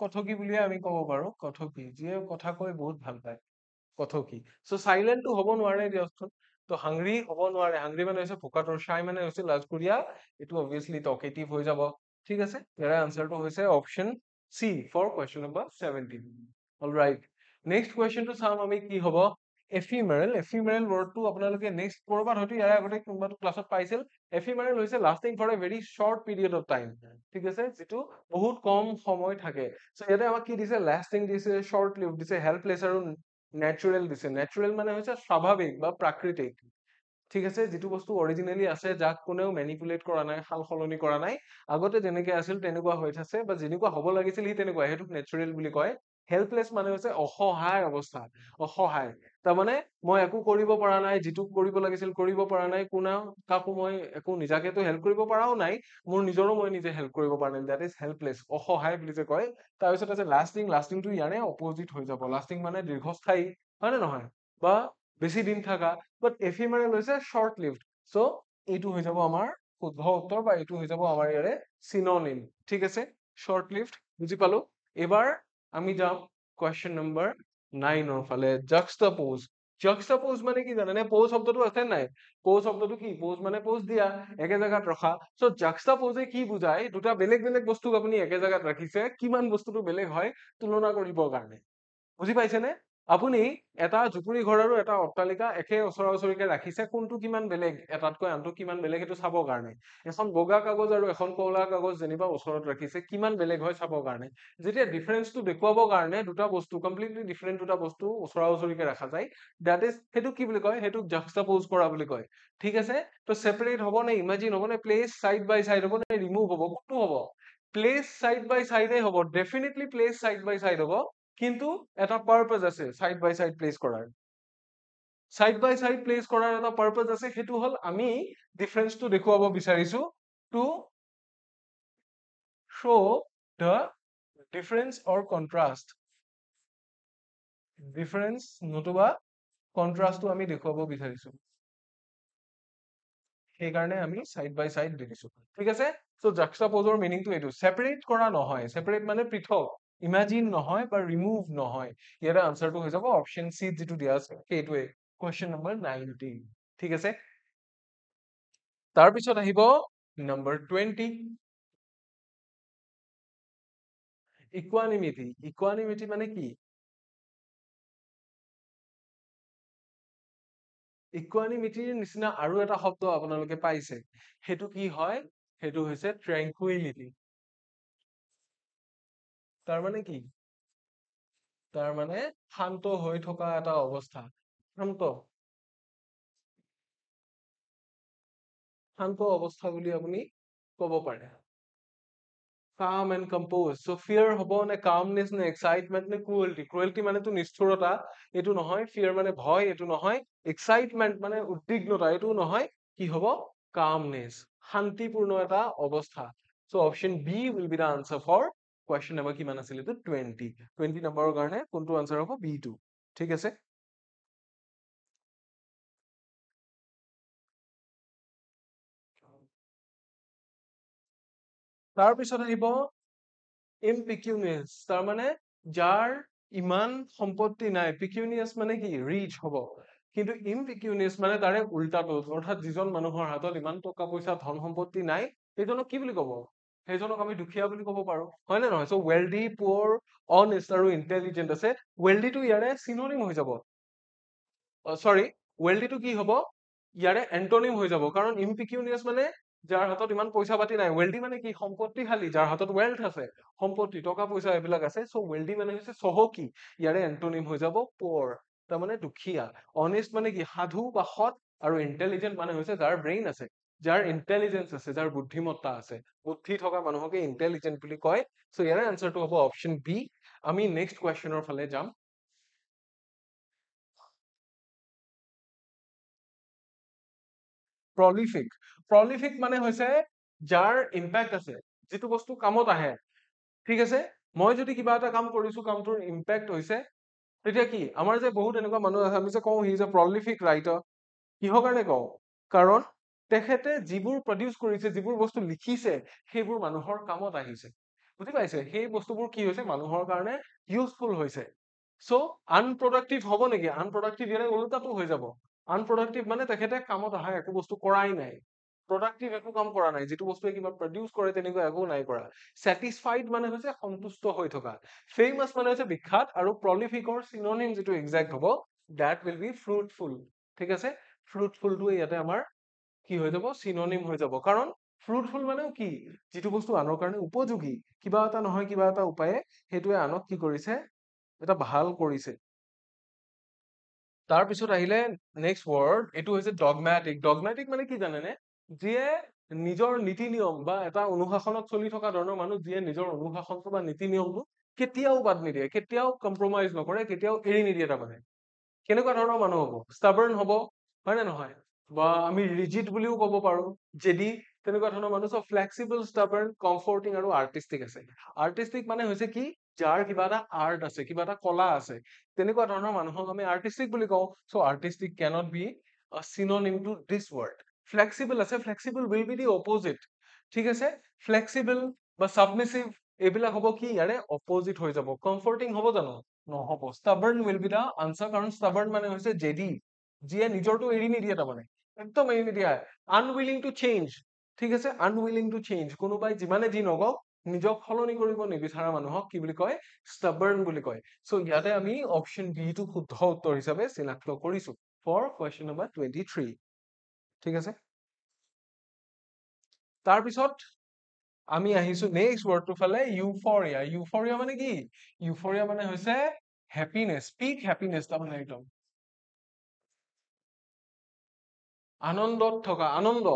কথকি বুলিয়ে আমি ক'ব পাৰো। কথকি, যিয়ে কথা কৈ বহুত ভাল পায়, কথকি। চ' চাইলেণ্টটো হ'ব নোৱাৰে দিয়কচোন। ত' হাংৰি হ'ব নোৱাৰে। হাংৰি মানে হৈছে ভোকাতুৰ, চাই মানে হৈছে লাজকুৰীয়া। এইটো অবভিয়াছলি টকেটিভ হৈ যাব। ঠিক আছে, ইয়াৰে আনচাৰটো হৈছে option C for question number 17। Alright, next কুৱেশ্যনটো চাম আমি কি হ'ব। এফিমেৰেল। এফিমেৰেল ৱৰ্ডটো আপোনালোকে নেক্সট ক'ৰবাত হয়তো ইয়াৰে আগতে কোনোবাটো ক্লাছত পাইছিল। এফিমেৰেল হৈছে lasting for a very short period of time. ঠিক আছে, যিটো বহুত কম সময় থাকে। চ' ইয়াতে আমাক কি দিছে? লাষ্টিং দিছে, শ্বৰ্ট লিভ দিছে, হেল্পলেছ আৰু নেচাৰেল দিছে। নেচাৰেল মানে হৈছে স্বাভাৱিক বা প্ৰাকৃতিক। ঠিক আছে, যিটো বস্তু অৰিজিনেলি আছে, যাক কোনেও মেনিপুলেট কৰা নাই, সাল সলনি কৰা নাই, আগতে যেনেকে আছিল তেনেকুৱা হৈ আছে, বা যেনেকুৱা হ'ব লাগিছিল সি তেনেকুৱা, সেইটোক নেচাৰেল বুলি কয়। হেল্পলেছ মানে হৈছে অসহায় অৱস্থা, অসহায়। তাৰমানে মই একো কৰিব পৰা নাই, যিটো কৰিব লাগিছিল কৰিব পৰা নাই, কোনেও কাকো মই একো নিজাকেতো হেল্প কৰিব পৰাও নাই, মোৰ নিজৰো মই নিজে হেল্প কৰিব পৰা নাই, দেট ইজ হেল্পলেছ, অসহায় বুলি যে কয়। তাৰপিছত আছে লাষ্টিং। লাষ্টিংটো ইয়াৰে অপজিট হৈ যাব। লাষ্টিং মানে দীৰ্ঘস্থায়ী, হয় নে নহয়, বা বেছি দিন থাকা। বাট এফিমেৰেল হৈছে শ্বৰ্ট লিভড। চ' এইটো হৈ যাব আমাৰ শুদ্ধ উত্তৰ, বা এইটো হৈ যাব আমাৰ ইয়াৰে চিননিম। ঠিক আছে, শ্বৰ্ট লিভড বুজি পালো। এইবাৰ আমি যাম কুৱেশ্যন নম্বৰ 9 ফালে। জাক্সটাপ'জ। জাক্সটাপ'জ মানে কি জানেনে? প'জ শব্দটো আছে নাই? প'জ শব্দটো কি? প'জ মানে প'জ দিয়া, একে জেগাত ৰখা। চ' জাক্সটাপ'জে কি বুজায়? দুটা বেলেগ বেলেগ বস্তুক আপুনি একে জেগাত ৰাখিছে, কিমান বস্তুটো বেলেগ হয় তুলনা কৰিবৰ কাৰণে। বুজি পাইছেনে? আপুনি এটা জুপুৰি ঘৰ আৰু এটা অট্টালিকা একে ওচৰা ওচৰিকে ৰাখিছে, কোনটো কিমান বেলেগ এটাতকৈ আনটো কিমান বেলেগ সেইটো চাবৰ কাৰণে। এখন বগা কাগজ আৰু এখন কলা কাগজ যেনিবা ওচৰত ৰাখিছে, কিমান বেলেগ হয় চাবৰ কাৰণে। যেতিয়া ডিফাৰেন্সটো দেখুৱাবৰ কাৰণে দুটা বস্তু, কমপ্লিটলি ডিফাৰেণ্ট দুটা বস্তু ওচৰা ওচৰিকে ৰাখা যায়, দেট ইজ, সেইটো কি বুলি কয়? সেইটোক জাক্সটাপ'জ কৰা বুলি কয়। ঠিক আছে, তো ছেপাৰেট হ'ব নে ইমাজিন হ'ব নে প্লেচ চাইড বাই চাইড হ'ব নে ৰিমুভ হ'ব? কোনটো হ'ব? প্লেচ চাইড বাই চাইডে হ'ব, ডেফিনেটলি প্লেচ চাইড বাই চাইড হ'ব। কিন্তু এটা পাৰপাজ আছে চাইড বাই চাইড প্লেচ কৰাৰ। চাইড বাই চাইড প্লেচ কৰাৰ এটা পাৰপাজ আছে, সেইটো হ'ল আমি ডিফাৰেন্সটো দেখুৱাব বিচাৰিছো, to show the difference or contrast, difference নতুবা কন্ট্ৰাষ্টটো আমি দেখুৱাব বিচাৰিছো, সেইকাৰণে আমি চাইড বাই চাইড দি দিছো। ঠিক আছে, চ' জাক্সটাপ'জৰ মিনিংটো এইটো, ছেপাৰেট কৰা নহয়। ছেপাৰেট মানে পৃথক, ইমাজিন নহয় বা ৰিমুভ নহয়। ইয়াৰে আনচাৰটো হৈ যাব অপশ্যন চি, যিটো দিয়া আছে সেইটোৱে, কুৱেশ্যন নম্বৰ 19। ঠিক আছে, তাৰপিছত আহিব নম্বৰ 20, ইকুৱানিমিটি। ইকুৱানিমিটি মানে কি? ইকুৱানিমিটিৰ নিচিনা আৰু এটা শব্দ আপোনালোকে পাইছে, সেইটো কি হয়? সেইটো হৈছে ট্ৰেংকুইলিটি। তাৰমানে কি? তাৰমানে শান্ত হৈ থকা এটা অৱস্থা, শান্ত, শান্ত অৱস্থা বুলি আপুনি ক'ব পাৰে। calm and composed. So fear হ'ব নে calmness নে excitement নে cruelty? Cruelty মানেতো নিষ্ঠুৰতা, এইটো নহয়। fear মানে ভয়, এইটো নহয়। excitement মানে উদ্বিগ্নতা, এইটো নহয়। কি হ'ব? calmness, শান্তিপূৰ্ণ এটা অৱস্থা। So option B will be the answer for question number কিমান আছিল এইটো? 20। 20 নম্বৰৰ কাৰণে কোনটো আনসাৰ হ'ব? B2। ঠিক আছে, তাৰপিছত আহিব ইম্পিকিউনিয়াছ, তাৰমানে যাৰ ইমান সম্পত্তি নাই। পিকিউনিয়াছ মানে কি ৰিচ হ'ব, কিন্তু ইম্পিকিউনিয়াছ মানে তাৰে উল্টাটো, অৰ্থাৎ যিজন মানুহৰ হাতত ইমান টকা পইচা ধন সম্পত্তি নাই সেইজনক কি বুলি ক'ব? সেইজনক আমি দুখীয়া বুলি ক'ব পাৰো, হয় নে নহয়? চ' ৱেলডি, পুৱৰ, অনেষ্ট আৰু ইণ্টেলিজেণ্ট আছে। ৱেলডিটো ইয়াৰে চিনোনিম হৈ যাব, চৰি, ৱেলডিটো কি হ'ব ইয়াৰে এন্টনিম হৈ যাব, কাৰণ ইম্পিকিউনিয়াছ মানে যাৰ হাতত ইমান পইচা পাতি নাই। ৱেলডি মানে কি সম্পত্তিশালী, যাৰ হাতত ৱেলথ আছে, সম্পত্তি টকা পইচা এইবিলাক আছে। চ' ৱেলডি মানে হৈছে চহকী, ইয়াৰে এন্টনিম হৈ যাব পুৱৰ, তাৰমানে দুখীয়া। অনেষ্ট মানে কি সাধু বা সৎ, আৰু ইণ্টেলিজেন্ট মানে হৈছে যাৰ ব্ৰেইন আছে, যাৰ ইণ্টেলিজেন্স আছে, যাৰ বুদ্ধিমত্তা আছে, বুদ্ধি থকা মানুহকে ইণ্টেলিজেন্ট বুলি কয়। চ' ইয়াৰে আনচাৰটো হ'ব অপশ্যন বি। আমি নেক্সট কুৱেশ্যনৰ ফালে যাম। প্ৰলিফিক, প্ৰলিফিক মানে হৈছে যাৰ ইম্পেক্ট আছে, যিটো বস্তু কামত আহে। ঠিক আছে, মই যদি কিবা এটা কাম কৰিছো, কামটোৰ ইম্পেক্ট হৈছে, তেতিয়া কি আমাৰ যে বহুত এনেকুৱা মানুহ আছে, আমি যে কওঁ হি ইজ এ প্ৰলিফিক ৰাইটাৰ। কিহৰ কাৰণে কওঁ? কাৰণ তেখেতে যিবোৰ প্ৰডিউচ কৰিছে, যিবোৰ বস্তু লিখিছে, সেইবোৰ মানুহৰ কামত আহিছে। বুজি পাইছে? সেই বস্তুবোৰ কি হৈছে মানুহৰ কাৰণে ইউজফুল হৈছে। চ' আনপ্ৰডাক্টিভ হ'ব নেকি? আনপ্ৰডাক্টিভ ইয়াৰে ওলোটাটো হৈ যাব। আনপ্ৰডাক্টিভ মানে তেখেতে কামত অহা একো বস্তু কৰাই নাই, প্ৰডাক্টিভ একো কাম কৰা নাই, যিটো বস্তুৱে কিবা প্ৰডিউচ কৰে তেনেকুৱা একো নাই কৰা। ছেটিছফাইড মানে হৈছে সন্তুষ্ট হৈ থকা। ফেমাছ মানে হৈছে বিখ্যাত, আৰু প্ৰলিফিকৰ চিনোনিম যিটো একজেক্ট হ'ব, that will be fruitful। ঠিক আছে, ফ্ৰুটফুলটো ইয়াতে আমাৰ কি হৈ যাব? চিনোনিম হৈ যাব। কাৰণ ফ্ৰুটফুল মানেও কি, যিটো বস্তু আনৰ কাৰণে উপযোগী, কিবা এটা নহয় কিবা এটা উপায়ে সেইটোৱে আনক কি কৰিছে, এটা ভাল কৰিছে। তাৰপিছত আহিলে নেক্সট ৱৰ্ড, এইটো হৈছে ডগমেটিক। ডগমেটিক মানে কি জানেনে? যিয়ে নিজৰ নীতি নিয়ম বা এটা অনুশাসনত চলি থকা ধৰণৰ মানুহ, যিয়ে নিজৰ অনুশাসনটো বা নীতি নিয়মটো কেতিয়াও বাদ নিদিয়ে, কেতিয়াও কম্প্ৰমাইজ নকৰে, কেতিয়াও এৰি নিদিয়ে। তাৰমানে কেনেকুৱা ধৰণৰ মানুহ হ'ব? ষ্টাবাৰ্ণ হ'ব, হয় নে নহয়? বা আমি ৰিজিড বুলিও ক'ব পাৰো, জেদি, তেনেকুৱা ধৰণৰ মানুহ। চব ফ্লেক্সিবল, ষ্টাবাৰ্ণ, কমফৰ্টিং আৰু আৰ্টিষ্টিক আছে। আৰ্টিষ্টিক মানে হৈছে কি, যাৰ কিবা এটা আৰ্ট আছে, কিবা এটা কলা আছে, তেনেকুৱা ধৰণৰ মানুহক আমি আৰ্টিষ্টিক বুলি কওঁ। So' artistic cannot be a synonym to this word। Flexible আছে, flexible will be the opposite। ঠিক আছে, ফ্লেক্সিবল বা সাবমিছিভ এইবিলাক হ'ব কি ইয়াৰে অপজিট হৈ যাব। কমফৰ্টিং হ'ব জানো? নহ'ব। Stubborn will be the answer, কাৰণ ষ্টাবাৰ্ণ মানে হৈছে জেদি, যিয়ে নিজৰটো এৰি নিদিয়ে, তাৰমানে একদম এৰি নিদিয়ে। আনউইলিং টু চেঞ্জ, ঠিক আছে, আনউইলিং টু চেঞ্জ, কোনোবাই যিমানে যি নকওক নিজক সলনি কৰিব নিবিচাৰা মানুহক কি বুলি কয়? ষ্টাবাৰ্ণ বুলি কয়। চ' ইয়াতে আমি অপশ্যন বি টো শুদ্ধ উত্তৰ হিচাপে চিনাক্ত কৰিছো ফৰ কুৱেশ্যন নম্বৰ 23। ঠিক আছে, তাৰপিছত আমি আহিছো নেক্সট ৱৰ্ডটোৰ ফালে, ইউফৰিয়া। ইউফৰিয়া মানে কি? ইউফৰিয়া মানে হৈছে হেপিনেছ, পিক হেপিনেছ, তাৰমানে একদম আনন্দত থকা, আনন্দ।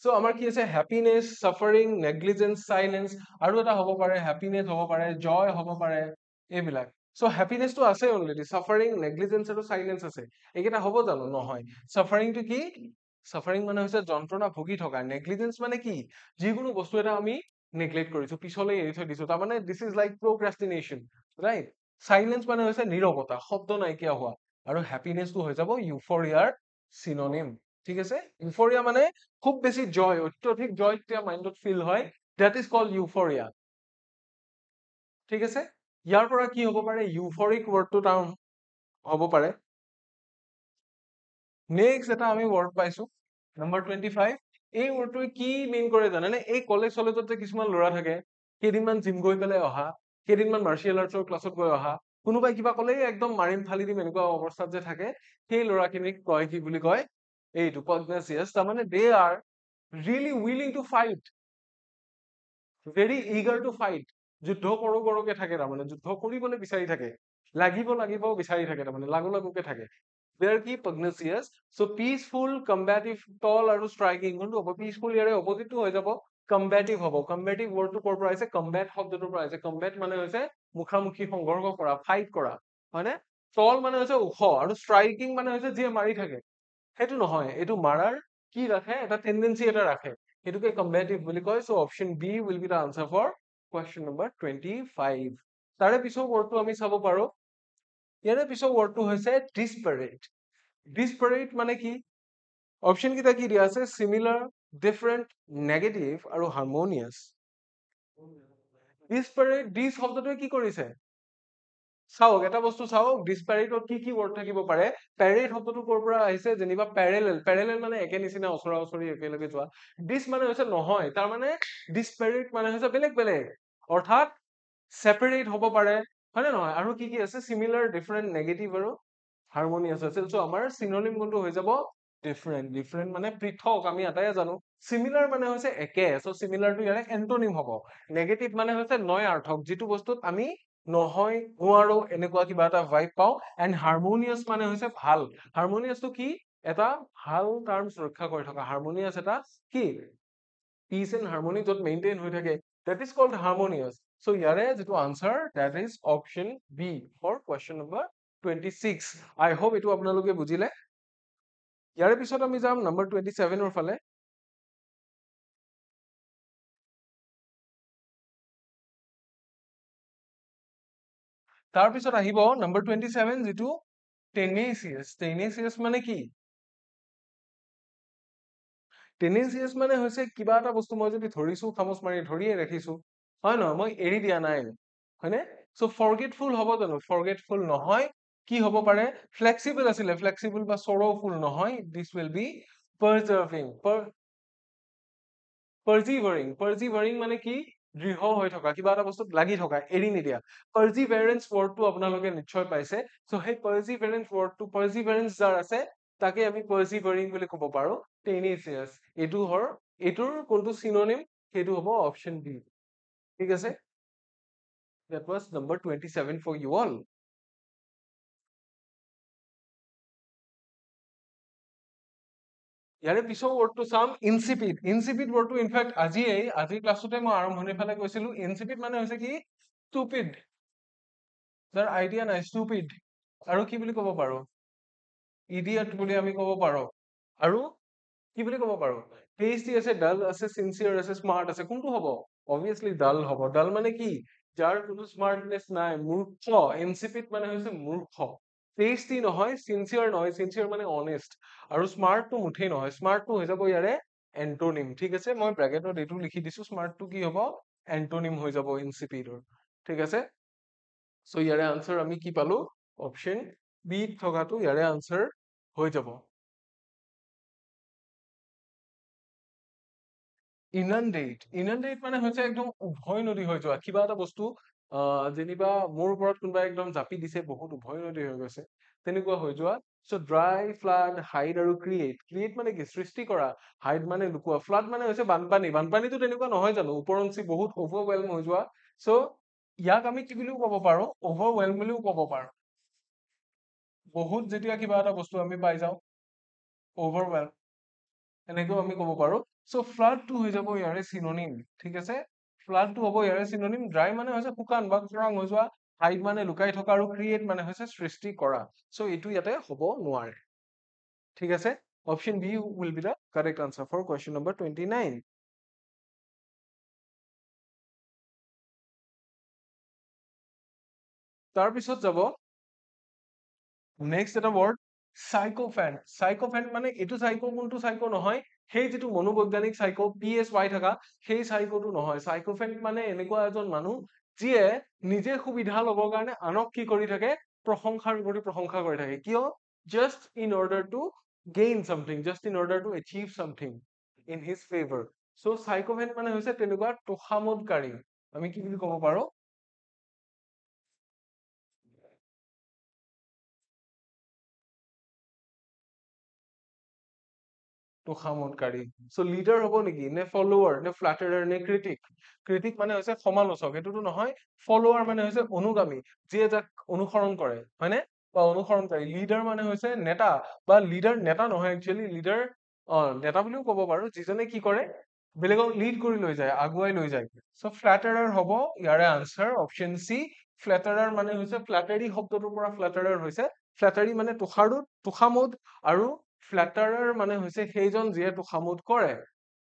চ' আমাৰ কি আছে? হেপিনেছ, চাফাৰিং, নেগলিজেন্স, চাইলেন্স, আৰু এটা হ'ব পাৰে হেপিনেছ হ'ব পাৰে, জয় হ'ব পাৰে, এইবিলাক। চ' হেপিনেছটো আছে অলৰেডি, চাফাৰিং, নেগলিজেন্স আৰু চাইলেন্স আছে। এইকেইটা হ'ব জানো? নহয়। চাফাৰিংটো কি? চাফাৰিং মানে হৈছে যন্ত্ৰণা ভুগি থকা। নেগলিজেন্স মানে কি? যিকোনো বস্তু এটা আমি নেগলেক্ট কৰিছো, পিছলৈ এৰি থৈ দিছো, তাৰমানে this is like procrastination, right? Silence মানে হৈছে নীৰৱতা, শব্দ নাইকিয়া হোৱা। আৰু হেপিনেছটো হৈ যাব ইউফৰিয়াৰ চিনোনিম। ঠিক আছে, ইউফৰিয়া মানে খুব বেছি জয়, অত্যধিক জয় যেতিয়া মাইণ্ডত ফিল হয়, দেট ইজ কল্ড ইউফৰিয়া। ঠিক আছে, ইয়াৰ পৰা কি হ'ব পাৰে? ইউফৰিক ৱৰ্ডটো টাউন হ'ব পাৰে। নেক্সট এটা আমি ৱৰ্ড পাইছো, নম্বৰ 25। এই ৱৰ্ডটোৱে কি মিন কৰে জানেনে? এই কলেজ চলেজত যে কিছুমান ল'ৰা থাকে, কেইদিনমান জিম গৈ পেলাই অহা, কেইদিনমান মাৰ্চিয়েল আৰ্টছৰ ক্লাছত গৈ অহা, কোনোবাই কিবা ক'লেই একদম মাৰিম ফালি দিম এনেকুৱা অৱস্থাত যে থাকে, সেই ল'ৰাখিনিক কয় কি বুলি কয়? এইটো পাগনাচিয়াছ। তাৰমানে they are really willing to fight, very eager to fight. যুদ্ধ কৰো কৰোকে থাকে, তাৰমানে যুদ্ধ কৰিবলৈ বিচাৰি থাকে, লাগিব লাগিব বিচাৰি থাকে, তাৰমানে লাগু লাগুকে থাকে। দে আৰ কি? পাগনাচিয়াছ। চ' পিচফুল, কম্বেটিভ, টল আৰু ষ্ট্ৰাইকিং। কোনটো হ'ব? পিচফুল ইয়াৰে অপজিটটো হৈ যাব, কম্বেটিভ হ'ব। কম্বেটিভ ৱৰ্ডটো ক'ৰ পৰা আহিছে? কম্বেট শব্দটোৰ পৰা আহিছে। কম্বেট মানে হৈছে মুখামুখি সংঘৰ্ষ কৰা, ফাইট কৰা, হয়নে? টল মানে হৈছে ওখ, আৰু ষ্ট্ৰাইকিং মানে হৈছে যিয়ে মাৰি থাকে। সেইটো নহয়, এইটো মাৰাৰ কি ৰাখে? এটা টেণ্ডেঞ্চি এটা ৰাখে, সেইটোকে কম্বেটিভ বুলি কয়। So' option B will be the answer for question number 25। তাৰে পিছৰ ৱৰ্ডটো আমি চাব পাৰো, ইয়াৰে পিছৰ ৱৰ্ডটো হৈছে ডিছপাৰেট। ডিছপাৰেট মানে কি? অপশ্যন কেইটা কি দিয়া আছে? চিমিলাৰ, ডিফাৰেণ্ট, নেগেটিভ আৰু হাৰমনিয়াছ। ডিছপেৰেট, ডিছ শব্দটোৱে কি কৰিছে? চাওক এটা বস্তু চাওক, ডিছপেৰেটত কি কি ৱৰ্ড থাকিব পাৰে। পেৰেড শব্দটো ক'ৰ পৰা আহিছে? যেনিবা পেৰেলেল, পেৰেলেল মানে একে নিচিনা, ওচৰা ওচৰি একেলগে যোৱা। ডিছ মানে হৈছে নহয়, তাৰ মানে ডিছপেৰেট মানে হৈছে বেলেগ বেলেগ, অৰ্থাৎ ছেপাৰেট হ'ব পাৰে, হয় নে নহয়? আৰু কি কি আছে? চিমিলাৰ, ডিফাৰেণ্ট, নেগেটিভ আৰু হাৰমনিয়াছ আছিল। চ' আমাৰ চিননিম কোনটো হৈ যাব? ডিফাৰেণ্ট। ডিফাৰেণ্ট মানে পৃথক, আমি এটাই জানো। চিমিলাৰ মানে হৈছে একে, চ' চিমিলাৰটো ইয়াৰে এন্টনিম হ'ব। নেগেটিভ মানে হৈছে নয়াৰ্থক, যিটো বস্তুত আমি নহয়, নোৱাৰো, এনেকুৱা কিবা এটা ভাইব পাওঁ। এণ্ড হাৰমনিয়াছ মানে হৈছে ভাল। হাৰমনিয়াছটো কি? এটা ভাল টাৰ্মছ ৰক্ষা কৰি থকা। হাৰমনিয়াছ এটা কি? পিচ এণ্ড হাৰমনি য'ত মেইনটেইন হৈ থাকে, that is called harmonious. So ইয়াৰে যিটো answer, that is option B for question number 26. I hope এইটো আপোনালোকে বুজিলে। ইয়াৰে পিছত আমি যাম নম্বৰ 27ৰ ফালে। তাৰ পিছত আহিব নম্বৰ 27, যিটো টেনেচিয়াছ। টেনেচিয়াছ মানে কি? টেনেচিয়াছ মানে হৈছে কিবা এটা বস্তু মই যদি ধৰিছো, খামোচ মাৰি ধৰিয়ে ৰাখিছো, হয় নহয়? মই এৰি দিয়া নাই, হয়নে? চ' ফৰগেটফুল হ'ব জানো? ফৰগেটফুল নহয়। কি হ'ব পাৰে? ফ্লেক্সিবল আছিলে, ফ্লেক্সিবল বা চৰ'ফুল নহয়। দিছ উইল বি পাৰজাৰ্ভিং। পাৰজিভাৰিং। পাৰজিভাৰিং মানে কি? দৃঢ় হৈ থকা, কিবা এটা বস্তুত লাগি থকা, এৰি নিদিয়া। পাৰজিভেৰেন্স ৱৰ্ডটো আপোনালোকে নিশ্চয় পাইছে। চ' সেই পাৰজিভেৰেন্স ৱৰ্ডটো, পাৰজিভেৰেন্স যাৰ আছে, তাকে আমি পাৰজিভাৰিং বুলি ক'ব পাৰো। টেনেচিয়াছ, এইটোৰ কোনটো চিনোনিম? সেইটো হ'ব অপশ্যন বি। ঠিক আছে? That was number 27 for you all. ইয়াৰে পিছৰ ৱৰ্ডটো চাম, ইনচিপিড। ইনচিপিড ৱৰ্ডটো ইনফেক্ট আজিৰ ক্লাছতে মই আৰম্ভণিৰ ফালে কৈছিলো। ইনচিপিড মানে হৈছে কি? ষ্টুপিড। যাৰ আইডিয়া নাই, ষ্টুপিড। আৰু কি বুলি ক'ব পাৰো? ইডিয়ট বুলি আমি ক'ব পাৰো। আৰু কি বুলি ক'ব পাৰো? টেষ্টি আছে, ডাল আছে, চিনচিয়াৰ আছে, স্মাৰ্ট আছে। কোনটো হ'ব? অবভিয়াছলি ডাল হ'ব। ডাল মানে কি? যাৰ কোনো স্মাৰ্টনেছ নাই, মূৰ্খ। ইনচিপিড মানে হৈছে মূৰ্খ। টেষ্টি নহয়, চিনচিয়াৰ নহয়, চিনচিয়াৰ মানে অনেষ্ট। আৰু স্মাৰ্টটো মুঠেই নহয়, স্মাৰ্টটো হৈ যাব ইয়াৰে এন্টনিম। ঠিক আছে, মই ব্ৰেকেটত এইটো লিখি দিছো, স্মাৰ্টটো কি হ'ব? এন্টনিম হৈ যাব ইনচিপিডৰ। ঠিক আছে? চ' ইয়াৰে আনসাৰ আমি কি পালো? অপশ্যন বি থকাটো ইয়াৰে আনসাৰ হৈ যাব। ইনানডেট। ইনানডেট মানে হৈছে একদম উভয় নদী হৈ যোৱা। কিবা এটা বস্তু যেনিবা মোৰ ওপৰত কোনোবাই একদম জাপি দিছে, বহুত উভয় নদী হৈ গৈছে, তেনেকুৱা হৈ যোৱা। চ' ড্ৰাই, ফ্লাড, হাইড আৰু ক্ৰিয়েট। ক্ৰিয়েট মানে কি? সৃষ্টি কৰা। হাইড মানে লুকোৱা। ফ্লাড মানে হৈছে বানপানী। বানপানীটো তেনেকুৱা নহয় জানো? ওপৰঞ্চি বহুত অভাৰৱেলম হৈ যোৱা। চ' ইয়াক আমি কি বুলিও ক'ব পাৰো? অভাৰৱেলম বুলিও ক'ব পাৰো। বহুত যেতিয়া কিবা এটা বস্তু আমি পাই যাওঁ, অভাৰৱেলম, এনেকেও আমি ক'ব পাৰো। চ' ফ্লাডটো হৈ যাব ইয়াৰে চিনোনিম। ঠিক আছে? ফ্লাডটো হ'ব ইয়াৰে চিনোনিম। ড্ৰাই মানে হৈছে শুকান বা খৰাং হৈ যোৱা। হাইড মানে লুকাই থকা, আৰু ক্ৰিয়েট মানে হৈছে সৃষ্টি কৰা। চ' এইটো ইয়াতে হ'ব নোৱাৰে। ঠিক আছে? Option B will be the correct answer for question number 29. তাৰপিছত যাব নেক্সট এটা ৱৰ্ড, চাইকোফেন্ট। চাইকোফেন্ট মানে এইটো চাইকো কোনটো চাইকো নহয়, সেই যিটো মনোবৈজ্ঞানিক চাইকো, PSY থকা, সেই চাইকোটো নহয়। চাইকোফেন্ট মানে এনেকুৱা এজন মানুহ যিয়ে নিজে সুবিধা ল'বৰ কাৰণে আনক কি কৰি থাকে? প্ৰশংসাৰ উপৰি প্ৰশংসা কৰি থাকে। কিয়? Just in order to gain something, just in order to achieve something in his favour. So' sycophant মানে হৈছে তেনেকুৱা তোষামোদকাৰী। আমি কি বুলি ক'ব পাৰো? তোষামোদকাৰী। চ' লিডাৰ হ'ব নেকি? নে ফলোৱাৰ, নে ফ্লাটাৰাৰ, নে ক্ৰিটিক? ক্ৰিটিক মানে হৈছে সমালোচক, সেইটোতো নহয়। ফলোৱাৰ মানে হৈছে অনুগামী, যিয়ে যাক অনুসৰণ কৰে, হয়নে? বা অনুসৰণকাৰী। লিডাৰ মানে হৈছে নেতা, বা লিডাৰ নেতা নহয়, একচুৱেলি লিডাৰ নেতা বুলিও ক'ব পাৰো, যিজনে কি কৰে? বেলেগক লিড কৰি লৈ যায়, আগুৱাই লৈ যায়। চ' ফ্লাটাৰাৰ হ'ব ইয়াৰে আনসাৰ অপশ্যন চি। ফ্লাটাৰাৰ মানে হৈছে, ফ্লাটাৰী শব্দটোৰ পৰা ফ্লাটাৰাৰ হৈছে, ফ্লাটাৰী মানে তোষামোদ, আৰু ফ্লাটাৰাৰ মানে হৈছে সেইজন যিয়ে তোষামোদ কৰে।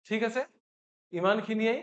ঠিক আছে? ইমানখিনিয়ে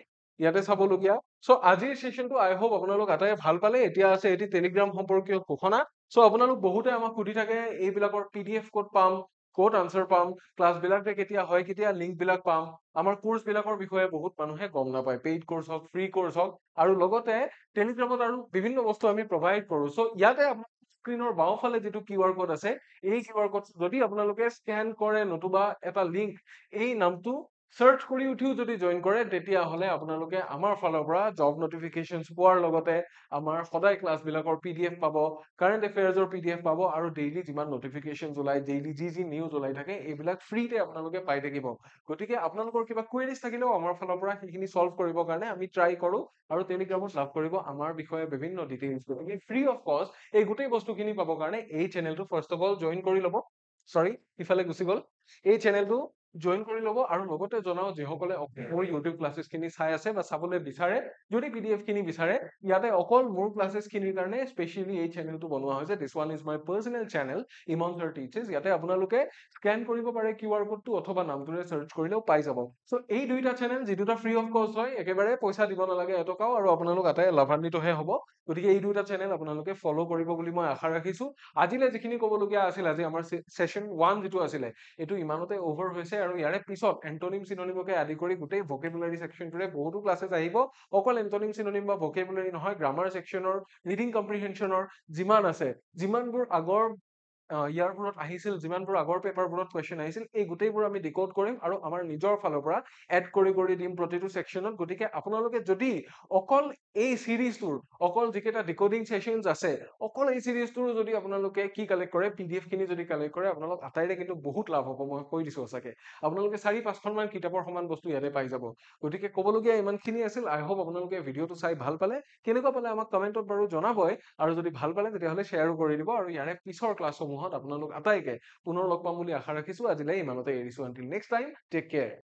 ইয়াতে চাবলগীয়া। চ' আজিৰ সেশনটো আই হোপ আপোনালোক আটাই ভাল পালে। এতিয়া আছে এটি টেলিগ্ৰাম সম্পৰ্কীয় ঘোষণা। চ' আপোনালোক বহুতে আমাক সুধি থাকে, এইবিলাকৰ PDF ক'ত পাম, ক'ত আনচাৰ পাম, ক্লাছবিলাকে কেতিয়া হয়, কেতিয়া লিংকবিলাক পাম, আমাৰ কোৰ্চবিলাকৰ বিষয়ে বহুত মানুহে গম নাপায়। পেইড কোৰ্চ হওক, ফ্ৰী কোৰ্চ হওক, আৰু লগতে টেলিগ্ৰামত আৰু বিভিন্ন বস্তু আমি প্ৰভাইড কৰোঁ। চ' ইয়াতে আপোনাৰ স্ক্ৰীনৰ বাওঁফালে যিটো QR কোড আছে, এই QR কোড যদি আপোনালোকে স্কেন কৰে নতুবা এটা লিংক এই নামটো চাৰ্চ কৰি উঠিও যদি জইন কৰে, তেতিয়াহ'লে আপোনালোকে আমাৰ ফালৰ পৰা জব নটিফিকেশ্যনছ পোৱাৰ লগতে আমাৰ সদায় ক্লাছবিলাকৰ PDF পাব, কাৰেণ্ট এফেয়াৰ্ছৰ PDF পাব, আৰু ডেইলি যিমান নটিফিকেশ্যনছ ওলাই, ডেইলি যি নিউজ ওলাই থাকে, এইবিলাক ফ্ৰীতে আপোনালোকে পাই থাকিব। গতিকে আপোনালোকৰ কিবা কুৱেৰিজ থাকিলেও আমাৰ ফালৰ পৰা সেইখিনি চল্ভ কৰিবৰ কাৰণে আমি ট্ৰাই কৰোঁ, আৰু টেলিগ্ৰামত লাভ কৰিব আমাৰ বিষয়ে বিভিন্ন ডিটেইলছ। গতিকে ফ্ৰী অফ কষ্ট এই গোটেই বস্তুখিনি পাবৰ কাৰণে এই চেনেলটো ফাৰ্ষ্ট অফ অল জইন কৰি ল'ব। চৰি, ইফালে গুচি গ'ল। এই চেনেলটো জইন কৰি ল'ব, আৰু লগতে জনাও যিসকলে মোৰ ইউটিউব ক্লাছেছখিনি চাই আছে বা চাবলৈ বিচাৰে, যদি PDF খিনি বিচাৰে, ইয়াতে অকল মোৰ ক্লাছেছখিনিৰ কাৰণে স্পেচিয়েলি এই চেনেলটো বনোৱা হৈছে। This one is my personal channel, Emon sir teaches. ইয়াতে আপোনালোকে স্কেন কৰিব পাৰে QR কোডটো, অথবা নামটোৰে চাৰ্চ কৰিলেও পাই যাব। চ' এই দুইটা চেনেল, যি দুটা ফ্ৰী অফ কষ্ট হয়, একেবাৰে পইচা দিব নালাগে এটকাও, আৰু আপোনালোক আটাই লাভান্বিতহে হ'ব। গতিকে এই দুইটা চেনেল আপোনালোকে ফ'ল' কৰিব বুলি মই আশা ৰাখিছোঁ। আজিলৈ যিখিনি ক'বলগীয়া আছিল, আজি আমাৰ ছেশ্যন 1 যিটো আছিলে, এইটো ইমানতে অভাৰ হৈছে, আৰু ইয়াৰে পিছত এন্টনিম চিননিমকে আদি কৰি গোটেই ভকেবুলাৰী ছেকশ্যনটোৰে বহুতো ক্লাছেছ আহিব। অকল এন্টনিম চিননিম বা ভকেবুলাৰী নহয়, গ্ৰামাৰ ছেকশ্যনৰ, ৰিডিং কম্প্ৰিহেনশ্যনৰ যিমান আছে, যিমানবোৰ আগৰ ইয়াৰবোৰত আহিছিল, যিমানবোৰ আগৰ পেপাৰবোৰত কুৱেশ্যন আহিছিল, এই গোটেইবোৰ আমি ডিক'ড কৰিম, আৰু আমাৰ নিজৰ ফালৰ পৰা এড কৰি দিম প্ৰতিটো ছেকশ্যনত। গতিকে আপোনালোকে যদি অকল এই চিৰিজটোৰ, অকল যিকেইটা ডিক'ডিং ছেশ্যনছ আছে, অকল এই চিৰিজটোৰ যদি আপোনালোকে কি কালেক্ট কৰে, PDF খিনি যদি কালেক্ট কৰে, আপোনালোক আটাইৰে কিন্তু বহুত লাভ হ'ব, মই কৈ দিছোঁ সঁচাকে। আপোনালোকে 4-5খনমান কিতাপৰ সমান বস্তু ইয়াতে পাই যাব। গতিকে ক'বলগীয়া ইমানখিনি আছিল। আই হোপ আপোনালোকে ভিডিঅ'টো চাই ভাল পালে। কেনেকুৱা পালে আমাক কমেণ্টত বাৰু জনাবই, আৰু যদি ভাল পালে তেতিয়াহ'লে শ্বেয়াৰো কৰি দিব, আৰু ইয়াৰে পিছৰ ক্লাছসমূহত আপোনালোক আটাইকে পুনৰ লগ পাম বুলি আশা ৰাখিছোঁ। আজিলৈ ইমানতে এৰিছোঁ। Until next time, take care.